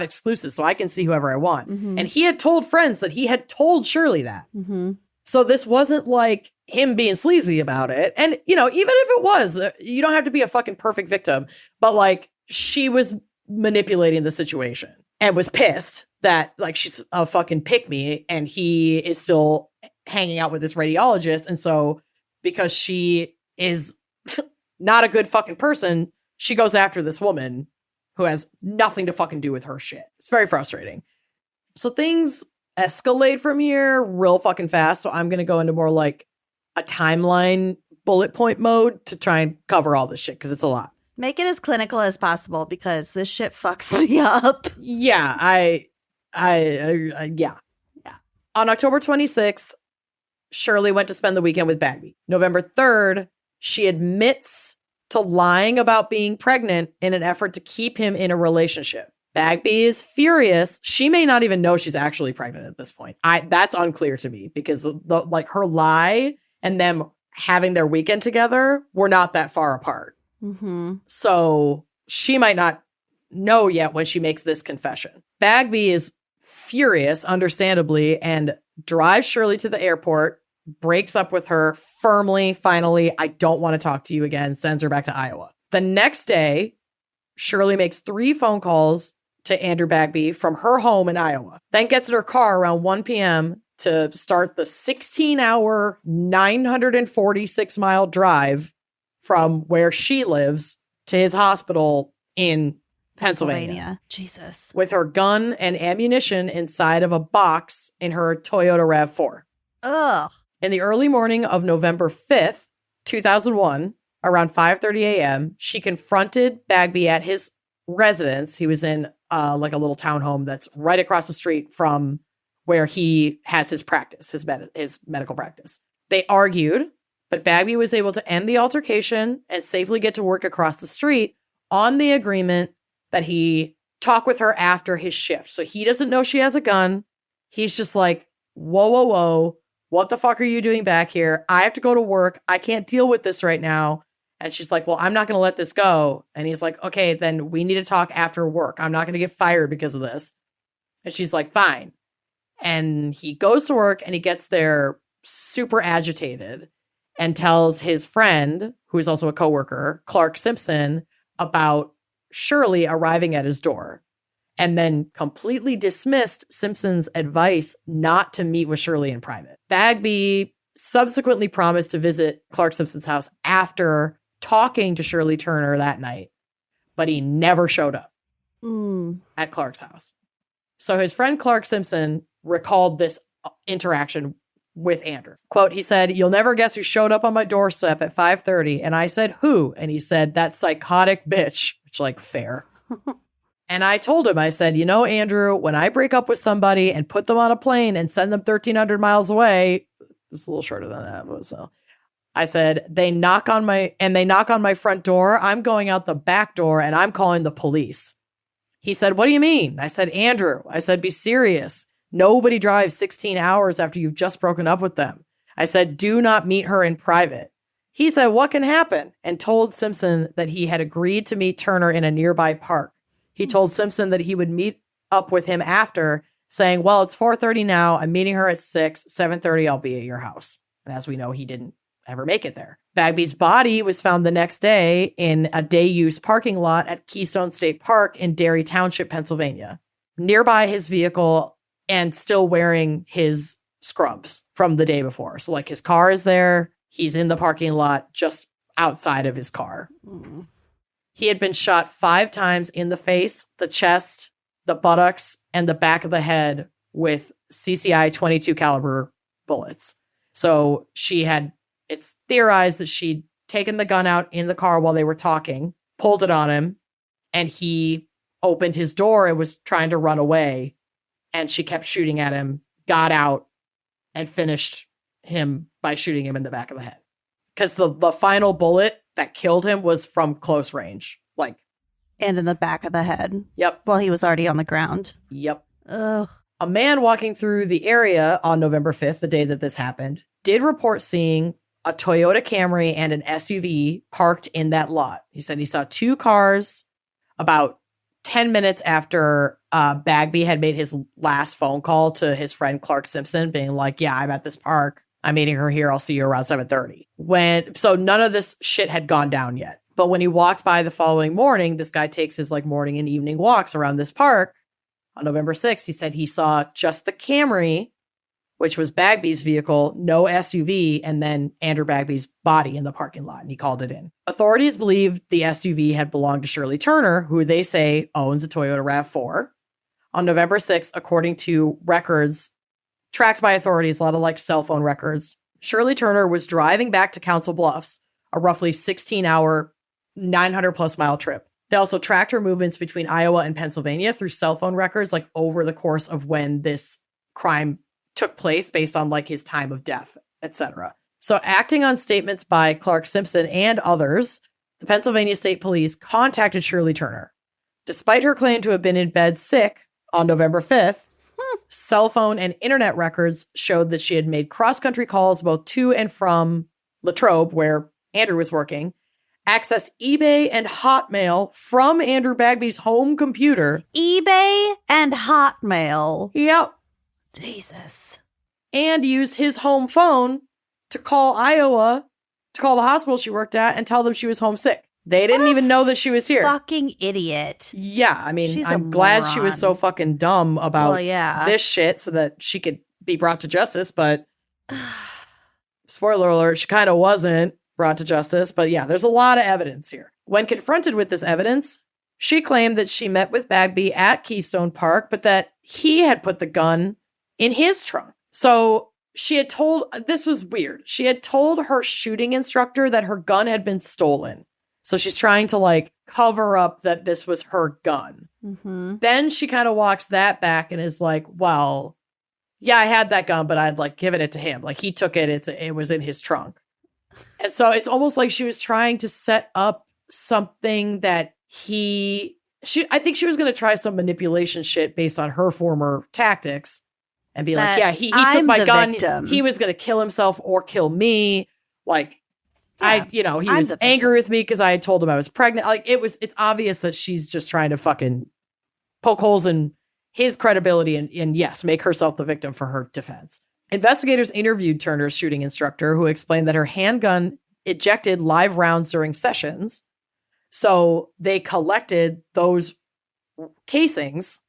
exclusive. So I can see whoever I want. Mm-hmm. And he had told friends that he had told Shirley that. Mm-hmm. So this wasn't like him being sleazy about it. And, you know, even if it was, you don't have to be a fucking perfect victim. But like she was manipulating the situation and was pissed that like she's a fucking pick me and he is still hanging out with this radiologist. And so because she is not a good fucking person, she goes after this woman who has nothing to fucking do with her shit. It's very frustrating. So things escalate from here real fucking fast. So I'm going to go into more like a timeline bullet point mode to try and cover all this shit because it's a lot. Make it as clinical as possible because this shit fucks me up. Yeah, yeah. On October 26th, Shirley went to spend the weekend with Bagby. November 3rd, she admits to lying about being pregnant in an effort to keep him in a relationship. Bagby is furious. She may not even know she's actually pregnant at this point. That's unclear to me because like her lie and them having their weekend together were not that far apart. Mm-hmm. So she might not know yet when she makes this confession. Bagby is furious, understandably, and drives Shirley to the airport, breaks up with her firmly, finally, I don't want to talk to you again, sends her back to Iowa. The next day, Shirley makes 3 phone calls to Andrew Bagby from her home in Iowa, then gets in her car around 1 p.m. to start the 16-hour, 946-mile drive from where she lives to his hospital in Pennsylvania. Jesus. With her gun and ammunition inside of a box in her Toyota RAV4. Ugh. In the early morning of November 5th, 2001, around 5:30 a.m., she confronted Bagby at his residence. He was in like a little townhome that's right across the street from where he has his practice, his medical practice. They argued, but Bagby was able to end the altercation and safely get to work across the street on the agreement that he talk with her after his shift. So he doesn't know she has a gun. He's just like, whoa. What the fuck are you doing back here? I have to go to work. I can't deal with this right now. And she's like, well, I'm not going to let this go. And he's like, okay, then we need to talk after work. I'm not going to get fired because of this. And she's like, fine. And he goes to work and he gets there super agitated and tells his friend, who is also a coworker, Clark Simpson, about Shirley arriving at his door, and then completely dismissed Simpson's advice not to meet with Shirley in private. Bagby subsequently promised to visit Clark Simpson's house after talking to Shirley Turner that night, but he never showed up at Clark's house. So his friend Clark Simpson recalled this interaction with Andrew. Quote, he said, "You'll never guess who showed up on my doorstep at 5:30. And I said, who? And he said, that psychotic bitch," which, like, fair. And I told him, I said, you know, Andrew, when I break up with somebody and put them on a plane and send them 1,300 miles away, it's a little shorter than that, but so I said, they knock on my front door. I'm going out the back door and I'm calling the police. He said, what do you mean? I said, Andrew, I said, be serious. Nobody drives 16 hours after you've just broken up with them. I said, do not meet her in private. He said, what can happen? And told Simpson that he had agreed to meet Turner in a nearby park. He told Simpson that he would meet up with him after, saying, well, it's 4:30 now. I'm meeting her at 6, 7:30. I'll be at your house. And as we know, he didn't ever make it there. Bagby's body was found the next day in a day-use parking lot at Keystone State Park in Derry Township, Pennsylvania, nearby his vehicle and still wearing his scrubs from the day before. So, like, his car is there. He's in the parking lot just outside of his car. Mm. He had been shot 5 times in the face, the chest, the buttocks, and the back of the head with CCI 22 caliber bullets. So it's theorized that she'd taken the gun out in the car while they were talking, pulled it on him, and he opened his door and was trying to run away. And she kept shooting at him, got out, and finished him by shooting him in the back of the head. Because the final bullet that killed him was from close range. And in the back of the head. Yep. While he was already on the ground. Yep. Ugh. A man walking through the area on November 5th, the day that this happened, did report seeing a Toyota Camry and an SUV parked in that lot. He said he saw 2 cars about 10 minutes after Bagby had made his last phone call to his friend Clark Simpson, being like, yeah, I'm at this park. I'm meeting her here. I'll see you around 7:30. So none of this shit had gone down yet. But when he walked by the following morning, this guy takes his morning and evening walks around this park. On November 6th, he said he saw just the Camry which was Bagby's vehicle, no SUV, and then Andrew Bagby's body in the parking lot, and he called it in. Authorities believed the SUV had belonged to Shirley Turner, who they say owns a Toyota RAV4. On November 6th, according to records tracked by authorities, a lot of like cell phone records, Shirley Turner was driving back to Council Bluffs, a roughly 16-hour, 900-plus mile trip. They also tracked her movements between Iowa and Pennsylvania through cell phone records, like over the course of when this crime took place based on like his time of death, etc. So acting on statements by Clark Simpson and others, the Pennsylvania State Police contacted Shirley Turner. Despite her claim to have been in bed sick on November 5th, cell phone and internet records showed that she had made cross-country calls both to and from Latrobe, where Andrew was working, access eBay and Hotmail from Andrew Bagby's home computer. eBay and Hotmail. Yep. Jesus. And used his home phone to call Iowa, to call the hospital she worked at and tell them she was homesick. They didn't even know that she was here. Fucking idiot. Yeah, I mean, She's I'm glad she was so fucking dumb about yeah. this shit so that she could be brought to justice, but spoiler alert, she kind of wasn't brought to justice. But yeah, there's a lot of evidence here. When confronted with this evidence, she claimed that she met with Bagby at Keystone Park, but that he had put the gun in his trunk. So she had told, this was weird, she had told her shooting instructor that her gun had been stolen. So she's trying to like cover up that this was her gun. Mm-hmm. Then she kind of walks that back and is like, well, yeah, I had that gun, but I'd like given it to him. Like he took it. It was in his trunk. And so it's almost like she was trying to set up something that I think she was going to try some manipulation shit based on her former tactics and be like, yeah, he took my gun. Victim. He was going to kill himself or kill me. Like, Yeah, he was angry with me because I had told him I was pregnant. Like it's obvious that she's just trying to fucking poke holes in his credibility and yes, make herself the victim for her defense. Investigators interviewed Turner's shooting instructor, who explained that her handgun ejected live rounds during sessions. So they collected those casings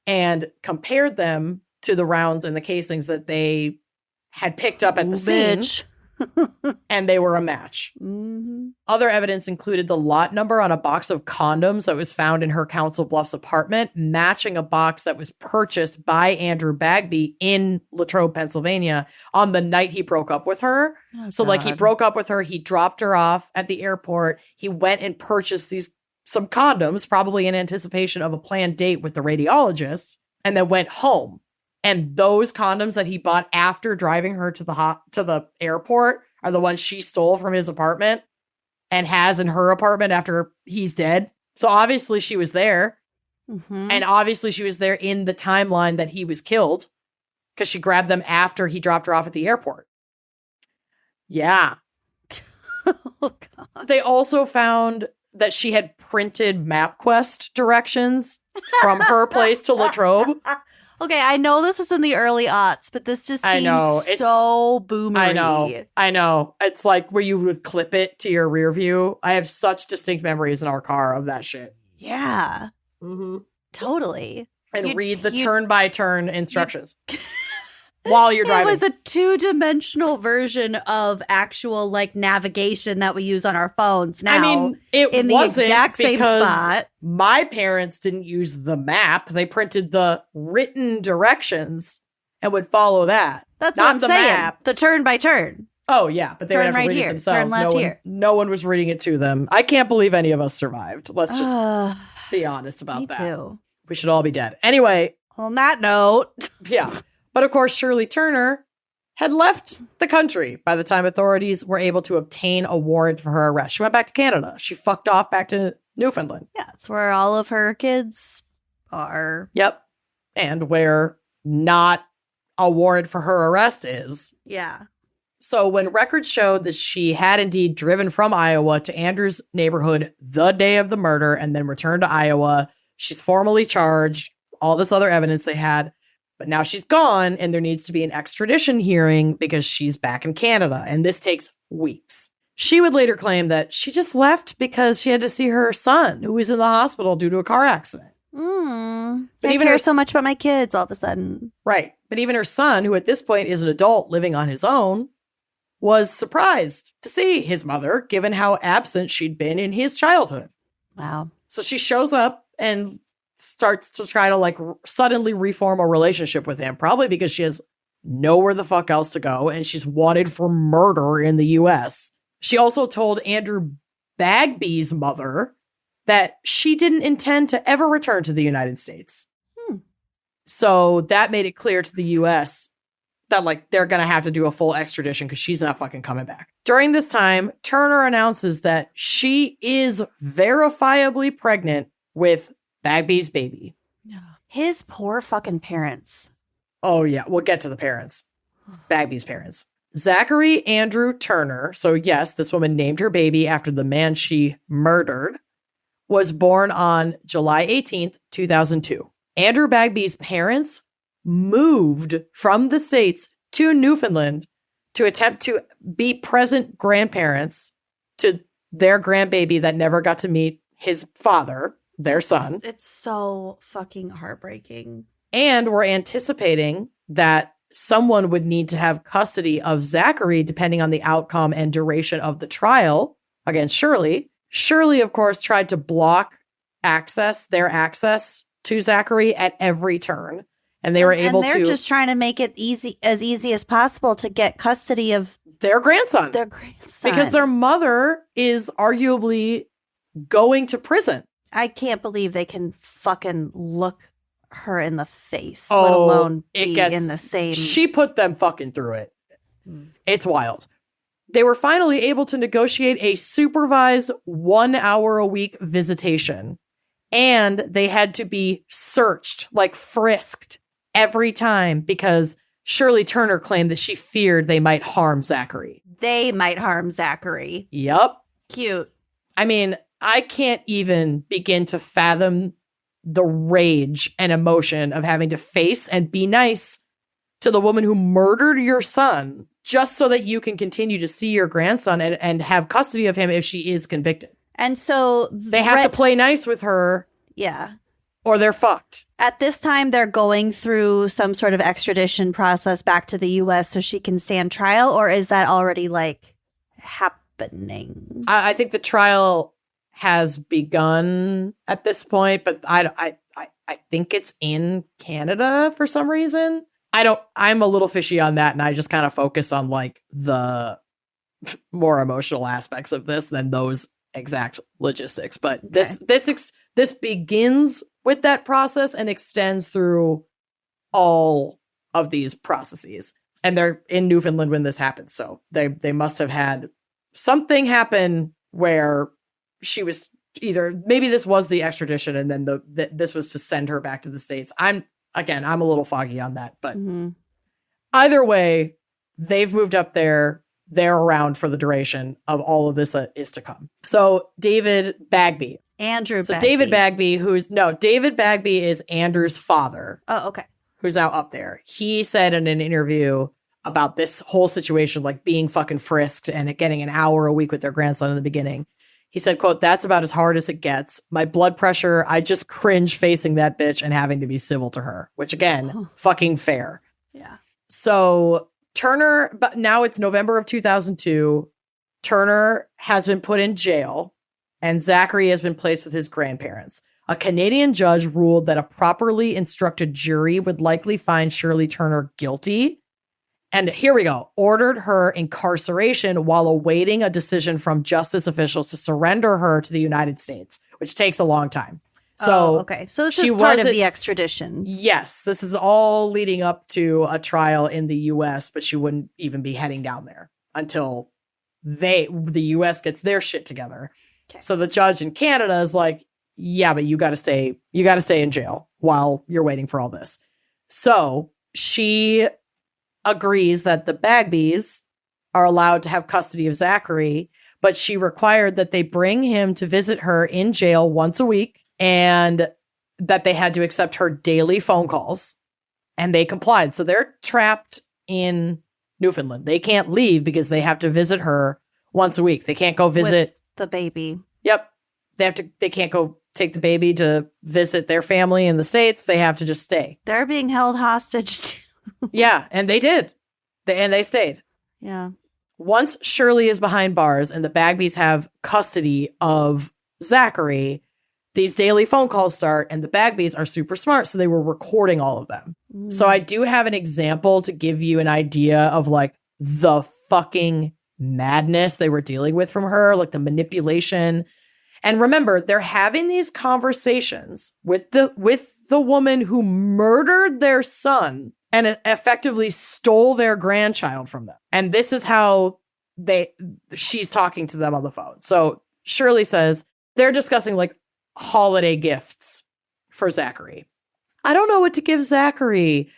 and compared them to the rounds in the casings that they had picked up at the scene. And they were a match. Mm-hmm. Other evidence included the lot number on a box of condoms that was found in her Council Bluffs apartment, matching a box that was purchased by Andrew Bagby in Latrobe, Pennsylvania, on the night he broke up with her. Oh, so, like, he broke up with her, he dropped her off at the airport, he went and purchased some condoms, probably in anticipation of a planned date with the radiologist, and then went home. And those condoms that he bought after driving her to the airport are the ones she stole from his apartment and has in her apartment after he's dead. So obviously she was there. Mm-hmm. And obviously she was there in the timeline that he was killed because she grabbed them after he dropped her off at the airport. Yeah. Oh, God. They also found that she had printed MapQuest directions from her place to Latrobe. Okay, I know this was in the early aughts, but this just seems so boomery. I know. It's like where you would clip it to your rear view. I have such distinct memories in our car of that shit. Yeah. Mm-hmm. Totally. And read the turn-by-turn instructions while you're driving. It was a 2-dimensional version of actual like navigation that we use on our phones now. I mean, it in wasn't the exact same because spot. My parents didn't use the map. They printed the written directions and would follow that. That's not what I'm the saying. map. The turn by turn. Oh, yeah, but they would Turn have to right read here. it themselves. Turn left here. No one was reading it to them. I can't believe any of us survived. Let's just be honest about Me that. too. We should all be dead. Anyway. On that note. Yeah. But of course, Shirley Turner had left the country by the time authorities were able to obtain a warrant for her arrest. She went back to Canada. She fucked off back to Newfoundland. Yeah, that's where all of her kids are. Yep. And where not a warrant for her arrest is. Yeah. So when records showed that she had indeed driven from Iowa to Andrew's neighborhood the day of the murder and then returned to Iowa, she's formally charged, all this other evidence they had. But now she's gone and there needs to be an extradition hearing because she's back in Canada. And this takes weeks. She would later claim that she just left because she had to see her son, who was in the hospital due to a car accident. But But I even care her so much about my kids all of a sudden. Right. But even her son, who at this point is an adult living on his own, was surprised to see his mother, given how absent she'd been in his childhood. Wow. So she shows up and starts to try to like suddenly reform a relationship with him, probably because she has nowhere the fuck else to go and she's wanted for murder in the US. She also told Andrew Bagby's mother that she didn't intend to ever return to the United States. So that made it clear to the US that like they're going to have to do a full extradition because she's not fucking coming back. During this time, Turner announces that she is verifiably pregnant with Bagby's baby. His poor fucking parents. Oh, yeah. We'll get to the parents. Bagby's parents. Zachary Andrew Turner, so yes, this woman named her baby after the man she murdered, was born on July 18th, 2002. Andrew Bagby's parents moved from the States to Newfoundland to attempt to be present grandparents to their grandbaby that never got to meet his father, their son. It's so fucking heartbreaking. And we're anticipating that someone would need to have custody of Zachary depending on the outcome and duration of the trial against Shirley. Shirley, of course, tried to block their access to Zachary at every turn. And they were able to... And they're just trying to make it easy as possible to get custody of their grandson. Because their mother is arguably going to prison. I can't believe they can fucking look her in the face, let alone be in the same... She put them fucking through it. It's wild. They were finally able to negotiate a supervised 1 hour a week visitation. And they had to be searched, like frisked, every time because Shirley Turner claimed that she feared they might harm Zachary. They might harm Zachary. Yup. Cute. I mean, I can't even begin to fathom the rage and emotion of having to face and be nice to the woman who murdered your son just so that you can continue to see your grandson and have custody of him if she is convicted. And so they have to play nice with her. Yeah. Or they're fucked. At this time, they're going through some sort of extradition process back to the U.S. so she can stand trial, or is that already like happening? I think the trial has begun at this point, but I think it's in Canada for some reason. I'm a little fishy on that, and I just kind of focus on like the more emotional aspects of this than those exact logistics. But this begins with that process and extends through all of these processes. And they're in Newfoundland when this happened. So they must have had something happen where she was maybe this was the extradition and then this was to send her back to the States. I'm a little foggy on that, but either way, they've moved up there. They're around for the duration of all of this that is to come. So David Bagby. Andrew Bagby. David Bagby is Andrew's father. Oh, okay. Who's now up there. He said in an interview about this whole situation, like being fucking frisked and getting an hour a week with their grandson in the beginning. He said, quote, "That's about as hard as it gets. My blood pressure, I just cringe facing that bitch and having to be civil to her," which again, fucking fair. Yeah. So Turner, but now it's November of 2002. Turner has been put in jail and Zachary has been placed with his grandparents. A Canadian judge ruled that a properly instructed jury would likely find Shirley Turner guilty. And here we go, ordered her incarceration while awaiting a decision from justice officials to surrender her to the United States, which takes a long time. So, okay. So this is part of the extradition. Yes. This is all leading up to a trial in the U.S., but she wouldn't even be heading down there until the U.S. gets their shit together. Okay. So the judge in Canada is like, yeah, but you got to stay in jail while you're waiting for all this. So she agrees that the Bagbys are allowed to have custody of Zachary, but she required that they bring him to visit her in jail once a week and that they had to accept her daily phone calls. And they complied. So they're trapped in Newfoundland. They can't leave because they have to visit her once a week. They can't go visit with the baby. Yep. They can't go take the baby to visit their family in the States. They have to just stay. They're being held hostage too. Yeah, and they did. They stayed. Yeah. Once Shirley is behind bars and the Bagbies have custody of Zachary, these daily phone calls start, and the Bagbies are super smart, so they were recording all of them. So I do have an example to give you an idea of like the fucking madness they were dealing with from her, like the manipulation. And remember, they're having these conversations with the woman who murdered their son and effectively stole their grandchild from them. And this is how she's talking to them on the phone. So Shirley says they're discussing like holiday gifts for Zachary. I don't know what to give Zachary.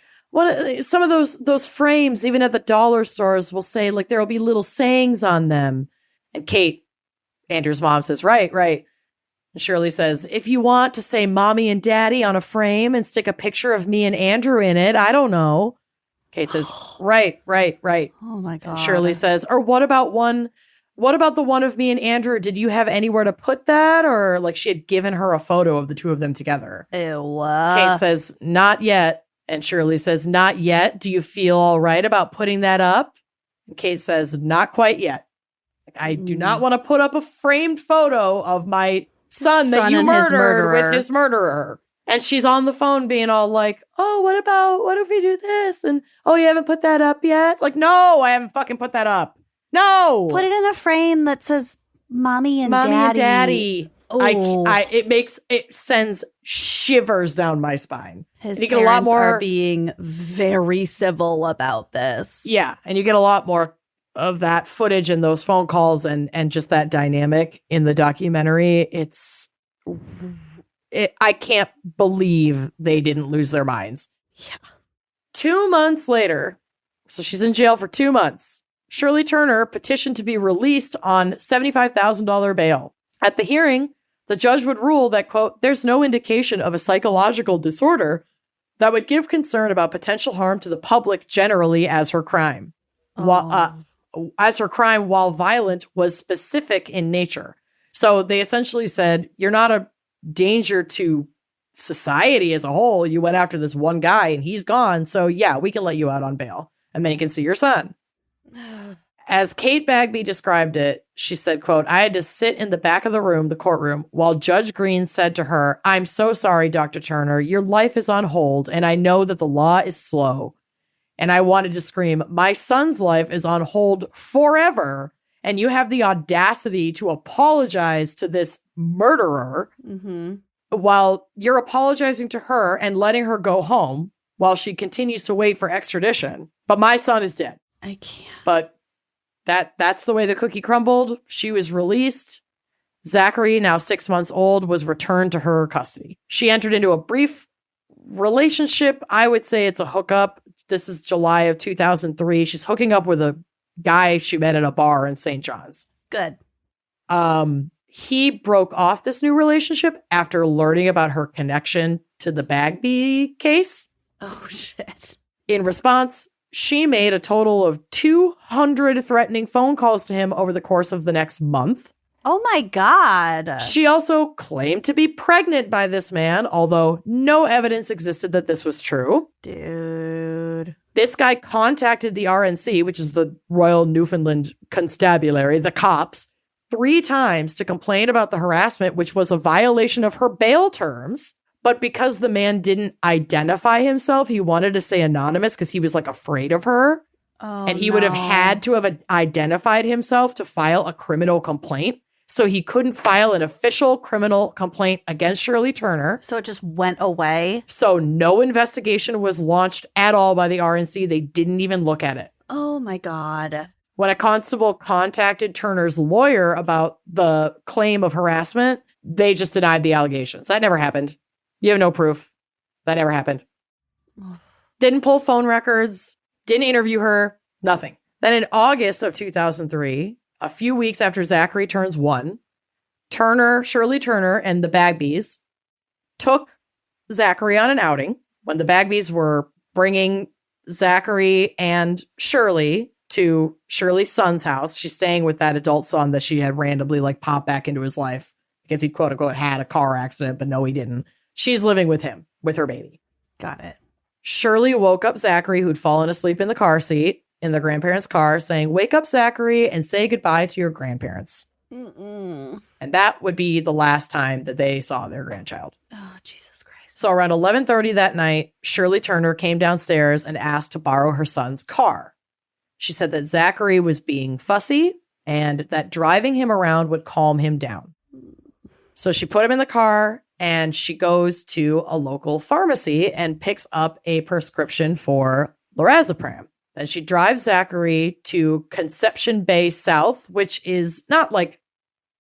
Some of those frames, even at the dollar stores, will say like there'll be little sayings on them. And Kate, Andrew's mom, says, right. And Shirley says, if you want to say mommy and daddy on a frame and stick a picture of me and Andrew in it, I don't know. Kate says, right. Oh my God. And Shirley says, or what about the one of me and Andrew? Did you have anywhere to put that? Or like she had given her a photo of the two of them together. Ew. Kate says, not yet. And Shirley says, not yet. Do you feel all right about putting that up? And Kate says, not quite yet. I do not want to put up a framed photo of my son that you murdered with his murderer. And she's on the phone being all like, oh, what if we do this? And, oh, you haven't put that up yet? Like, no, I haven't fucking put that up. No. Put it in a frame that says mommy and daddy. Oh. It sends shivers down my spine. His you parents get a lot more, are being very civil about this. Yeah. And you get a lot more of that footage and those phone calls and just that dynamic in the documentary. I can't believe they didn't lose their minds. Yeah. 2 months later, so she's in jail for 2 months, Shirley Turner petitioned to be released on $75,000 bail. At the hearing, the judge would rule that, quote, there's no indication of a psychological disorder that would give concern about potential harm to the public generally as her crime. While violent, was specific in nature. So they essentially said, you're not a danger to society as a whole. You went after this one guy and he's gone. So yeah, we can let you out on bail and then you can see your son. As Kate Bagby described it, she said, quote, I had to sit in the back of the courtroom, while Judge Green said to her, I'm so sorry, Dr. Turner, your life is on hold and I know that the law is slow. And I wanted to scream, my son's life is on hold forever. And you have the audacity to apologize to this murderer while you're apologizing to her and letting her go home while she continues to wait for extradition. But my son is dead. I can't. But that's the way the cookie crumbled. She was released. Zachary, now 6 months old, was returned to her custody. She entered into a brief relationship. I would say it's a hookup. This is July of 2003. She's hooking up with a guy she met at a bar in St. John's. Good. He broke off this new relationship after learning about her connection to the Bagby case. Oh, shit. In response, she made a total of 200 threatening phone calls to him over the course of the next month. Oh, my God. She also claimed to be pregnant by this man, although no evidence existed that this was true. Dude. This guy contacted the RNC, which is the Royal Newfoundland Constabulary, the cops, 3 times to complain about the harassment, which was a violation of her bail terms. But because the man didn't identify himself, he wanted to say anonymous because he was like afraid of her. Oh, and he would have had to have identified himself to file a criminal complaint. So he couldn't file an official criminal complaint against Shirley Turner. So it just went away? So no investigation was launched at all by the RNC. They didn't even look at it. Oh, my God. When a constable contacted Turner's lawyer about the claim of harassment, they just denied the allegations. That never happened. You have no proof. That never happened. Didn't pull phone records. Didn't interview her. Nothing. Then in August of 2003, a few weeks after Zachary turns 1, Shirley Turner, and the Bagbies took Zachary on an outing when the Bagbies were bringing Zachary and Shirley to Shirley's son's house. She's staying with that adult son that she had randomly like popped back into his life because he quote unquote had a car accident, but no, he didn't. She's living with him, with her baby. Got it. Shirley woke up Zachary, who'd fallen asleep in the car seat in the grandparents' car, saying, "Wake up, Zachary, and say goodbye to your grandparents." And that would be the last time that they saw their grandchild. Oh, Jesus Christ. So around 11:30 that night, Shirley Turner came downstairs and asked to borrow her son's car. She said that Zachary was being fussy and that driving him around would calm him down. So she put him in the car and she goes to a local pharmacy and picks up a prescription for lorazepam. Then she drives Zachary to Conception Bay South, which is not like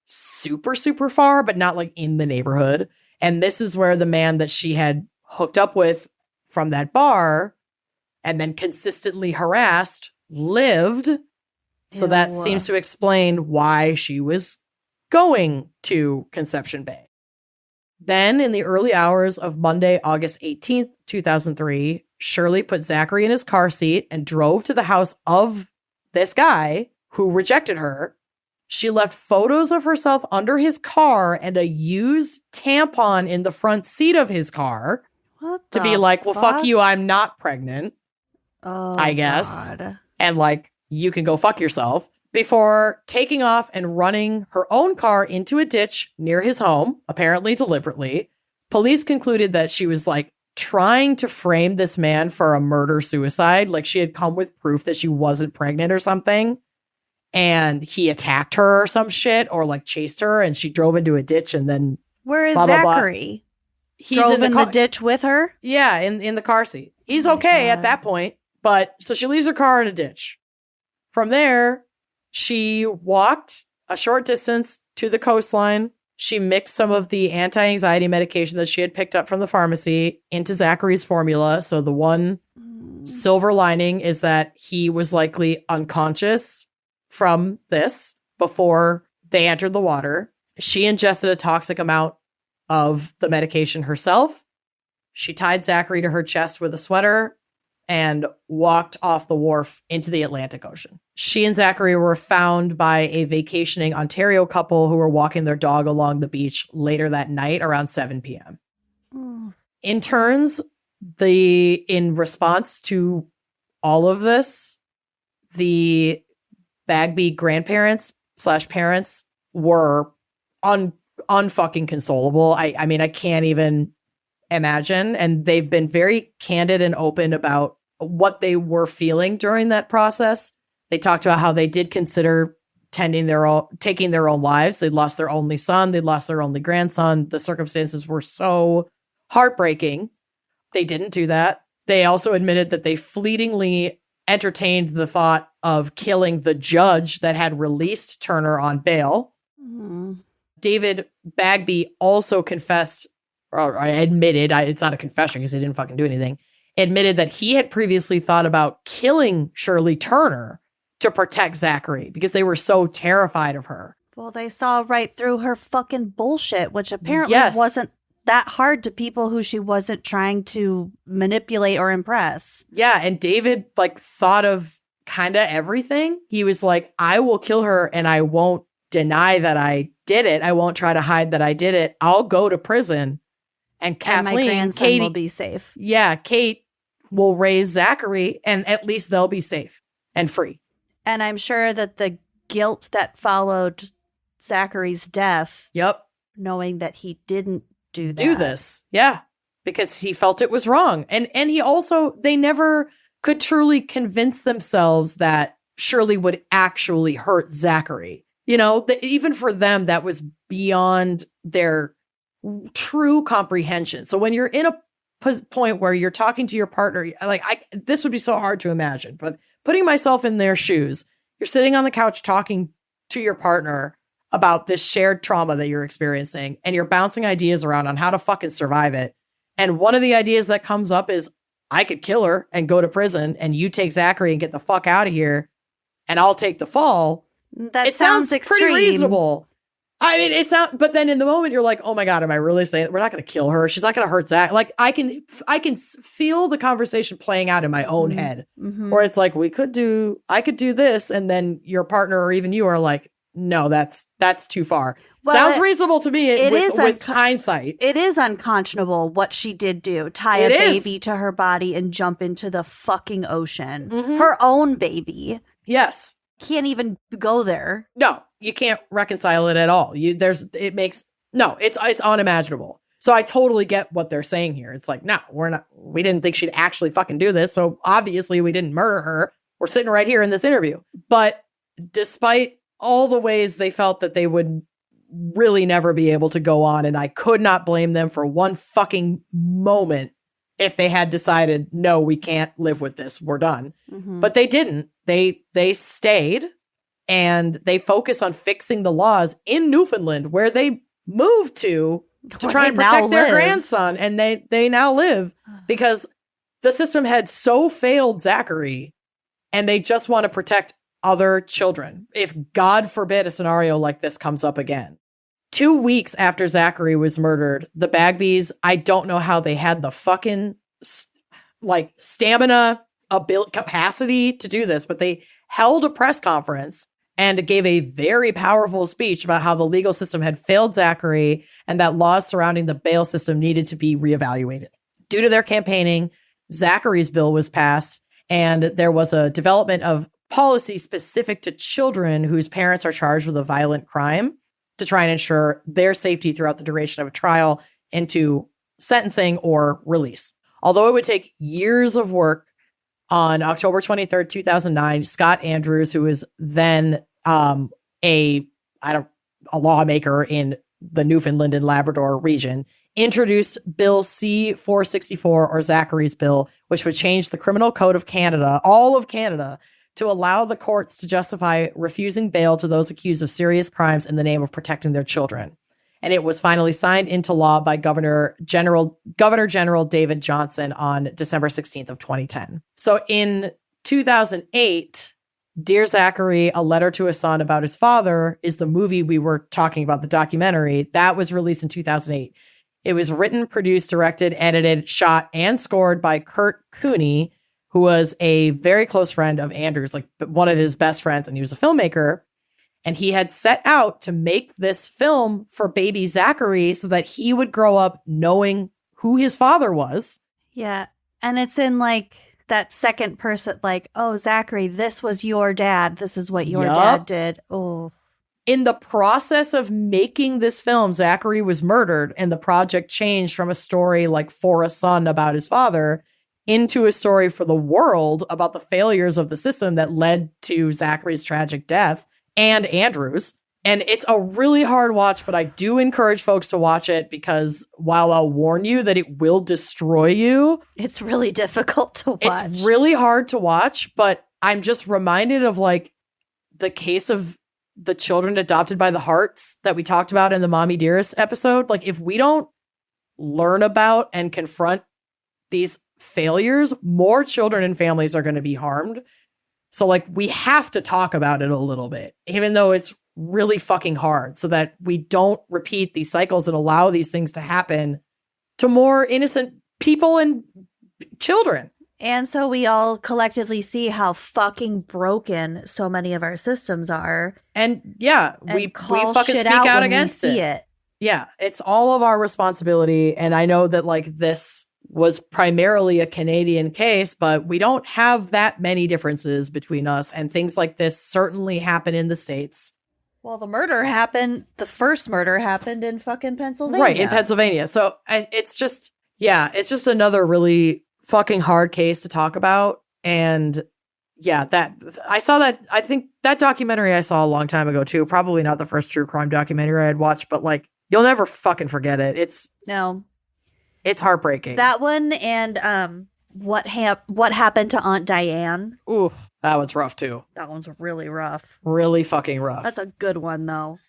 super, super far, but not like in the neighborhood. And this is where the man that she had hooked up with from that bar and then consistently harassed lived. So that seems to explain why she was going to Conception Bay. Then, in the early hours of Monday, August 18th, 2003, Shirley put Zachary in his car seat and drove to the house of this guy who rejected her. She left photos of herself under his car and a used tampon in the front seat of his car to be like, well, fuck you, I'm not pregnant, I guess. God. And like, you can go fuck yourself, before taking off and running her own car into a ditch near his home, apparently deliberately. Police concluded that she was like trying to frame this man for a murder-suicide, like she had come with proof that she wasn't pregnant or something, and he attacked her or some shit, or like chased her and she drove into a ditch and then Where is blah, blah, blah. Zachary? He's Drove in the ditch with her? Yeah, in the car seat. He's okay at that point, but so she leaves her car in a ditch. From there, she walked a short distance to the coastline. She mixed some of the anti-anxiety medication that she had picked up from the pharmacy into Zachary's formula. So the one silver lining is that he was likely unconscious from this before they entered the water. She ingested a toxic amount of the medication herself. She tied Zachary to her chest with a sweater and walked off the wharf into the Atlantic Ocean. She and Zachary were found by a vacationing Ontario couple who were walking their dog along the beach later that night around 7 p.m. Interns, in response to all of this, the Bagby grandparents / parents were unfucking consolable. I mean, I can't even imagine. And they've been very candid and open about what they were feeling during that process. They talked about how they did consider taking their own lives. They'd lost their only son. They'd lost their only grandson. The circumstances were so heartbreaking. They didn't do that. They also admitted that they fleetingly entertained the thought of killing the judge that had released Turner on bail. David Bagby also confessed, or admitted, it's not a confession because he didn't fucking do anything, admitted that he had previously thought about killing Shirley Turner to protect Zachary because they were so terrified of her. Well, they saw right through her fucking bullshit, which apparently Yes. wasn't that hard to people who she wasn't trying to manipulate or impress. Yeah, and David like thought of kind of everything. He was like, I will kill her and I won't deny that I did it. I won't try to hide that I did it. I'll go to prison. And Kathleen, my grandson Katie, will be safe. Yeah, Kate will raise Zachary and at least they'll be safe and free. And I'm sure that the guilt that followed Zachary's death, Yep. knowing that he didn't do this. Yeah. Because he felt it was wrong. And he also, they never could truly convince themselves that Shirley would actually hurt Zachary. You know, even for them, that was beyond their true comprehension. So when you're in a point where you're talking to your partner, like this would be so hard to imagine, but putting myself in their shoes, you're sitting on the couch talking to your partner about this shared trauma that you're experiencing, and you're bouncing ideas around on how to fucking survive it. And one of the ideas that comes up is, I could kill her and go to prison, and you take Zachary and get the fuck out of here, and I'll take the fall. It sounds extreme. Pretty reasonable. I mean, it's not, but then in the moment you're like, oh my God, am I really saying that? We're not going to kill her. She's not going to hurt Zach. Like I can feel the conversation playing out in my own head where it's like, I could do this. And then your partner or even you are like, no, that's too far. Well, Sounds reasonable to me with hindsight. It is unconscionable what she did do. Tie a baby to her body and jump into the fucking ocean. Mm-hmm. Her own baby. Yes. Can't even go there. No, you can't reconcile it at all. It's unimaginable. So I totally get what they're saying here. It's like, no, we didn't think she'd actually fucking do this. So obviously we didn't murder her. We're sitting right here in this interview. But despite all the ways they felt that they would really never be able to go on, and I could not blame them for one fucking moment if they had decided, no, we can't live with this. We're done. Mm-hmm. But they didn't. They stayed, and they focus on fixing the laws in Newfoundland, where they moved to try and protect their grandson, and they now live because the system had so failed Zachary, and they just want to protect other children. If God forbid a scenario like this comes up again. 2 weeks after Zachary was murdered, the Bagbies, I don't know how they had the fucking stamina, capacity to do this, but they held a press conference and gave a very powerful speech about how the legal system had failed Zachary and that laws surrounding the bail system needed to be reevaluated. Due to their campaigning, Zachary's bill was passed, and there was a development of policy specific to children whose parents are charged with a violent crime to try and ensure their safety throughout the duration of a trial into sentencing or release. Although it would take years of work, on October 23rd, 2009, Scott Andrews, who was then a lawmaker in the Newfoundland and Labrador region, introduced Bill C-464, or Zachary's Bill, which would change the Criminal Code of Canada, all of Canada, to allow the courts to justify refusing bail to those accused of serious crimes in the name of protecting their children. And it was finally signed into law by Governor General David Johnson on December 16th of 2010. So in 2008, Dear Zachary, A Letter to a Son About His Father is the movie we were talking about, the documentary. That was released in 2008. It was written, produced, directed, edited, shot, and scored by Kurt Cooney, who was a very close friend of Andrews, like one of his best friends, and he was a filmmaker. And he had set out to make this film for baby Zachary so that he would grow up knowing who his father was. Yeah. And it's in like that second person, like, oh, Zachary, this was your dad. This is what your dad did. Oh. In the process of making this film, Zachary was murdered, and the project changed from a story like for a son about his father into a story for the world about the failures of the system that led to Zachary's tragic death. And Andrews. And it's a really hard watch, but I do encourage folks to watch it because while I'll warn you that it will destroy you, it's really difficult to watch. It's really hard to watch, but I'm just reminded of like the case of the children adopted by the Harts that we talked about in the Mommy Dearest episode. Like if we don't learn about and confront these failures, more children and families are going to be harmed. So like we have to talk about it a little bit, even though it's really fucking hard, so that we don't repeat these cycles and allow these things to happen to more innocent people and children. And so we all collectively see how fucking broken so many of our systems are. And yeah, we fucking speak out against it. Yeah, it's all of our responsibility. And I know that like this was primarily a Canadian case, but we don't have that many differences between us. And things like this certainly happen in the States. Well, the first murder happened in fucking Pennsylvania. Right, in Pennsylvania. So it's just another really fucking hard case to talk about. And yeah, I think that documentary I saw a long time ago too. Probably not the first true crime documentary I had watched, but like, you'll never fucking forget it. It's heartbreaking. That one and what happened to Aunt Diane. Ooh, that one's rough too. That one's really rough. Really fucking rough. That's a good one though.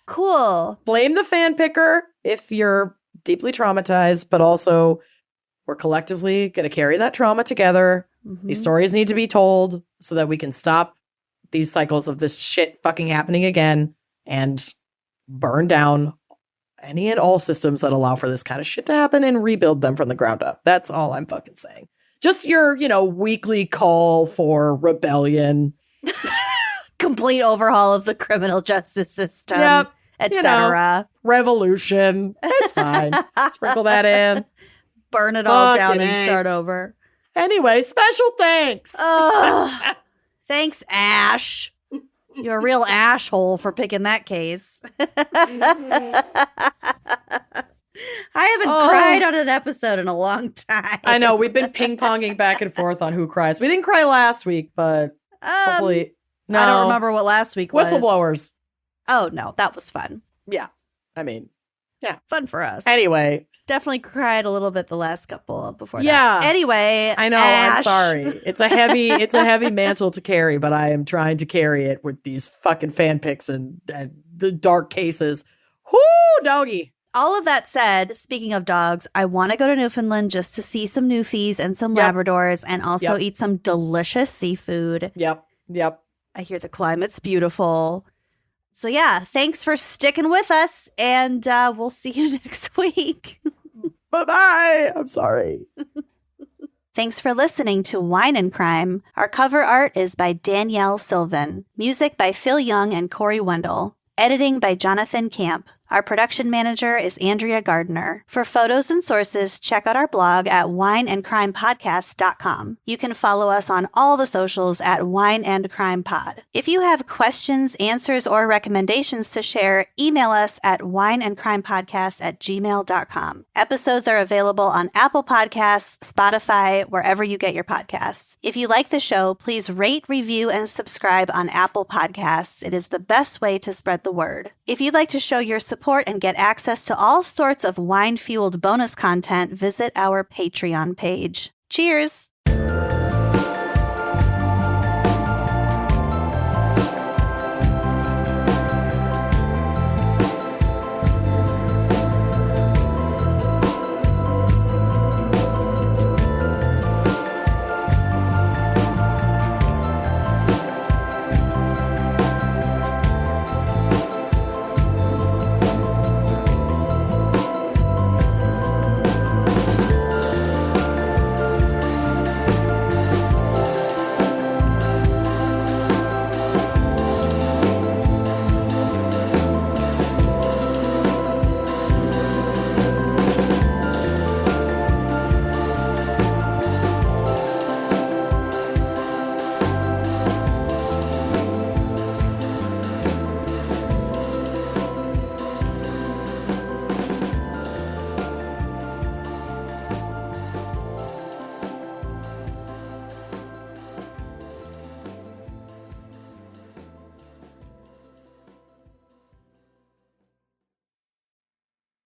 Cool. Blame the fan picker if you're deeply traumatized, but also we're collectively going to carry that trauma together. Mm-hmm. These stories need to be told so that we can stop these cycles of this shit fucking happening again and burn down any and all systems that allow for this kind of shit to happen and rebuild them from the ground up. That's all I'm fucking saying. Just your, weekly call for rebellion. complete overhaul of the criminal justice system, Yep. etc. Revolution. It's fine. Sprinkle that in. Burn it all down Fucking and A. start over. Anyway, special thanks. Ugh. Thanks, Ash. You're a real ashhole for picking that case. I haven't cried on an episode in a long time. I know. We've been ping-ponging back and forth on who cries. We didn't cry last week, but hopefully... No. I don't remember what last week was. Whistleblowers. Oh, no. That was fun. Yeah. I mean, Fun for us. anyway. Definitely cried a little bit the last couple before Yeah. that. Anyway, I know. Ash. I'm sorry. It's a heavy mantle to carry, but I am trying to carry it with these fucking fan pics and the dark cases. Whoo, doggy. All of that said, speaking of dogs, I want to go to Newfoundland just to see some Newfies and some Yep. Labradors and also Yep. eat some delicious seafood. Yep. I hear the climate's beautiful. So yeah, thanks for sticking with us, and we'll see you next week. Bye-bye. I'm sorry. Thanks for listening to Wine and Crime. Our cover art is by Danielle Sylvan. Music by Phil Young and Corey Wendell. Editing by Jonathan Camp. Our production manager is Andrea Gardner. For photos and sources, check out our blog at wineandcrimepodcast.com. You can follow us on all the socials at Wine and Crime Pod. If you have questions, answers, or recommendations to share, email us at wineandcrimepodcast@gmail.com. Episodes are available on Apple Podcasts, Spotify, wherever you get your podcasts. If you like the show, please rate, review, and subscribe on Apple Podcasts. It is the best way to spread the word. If you'd like to show your support and get access to all sorts of wine-fueled bonus content, visit our Patreon page. Cheers!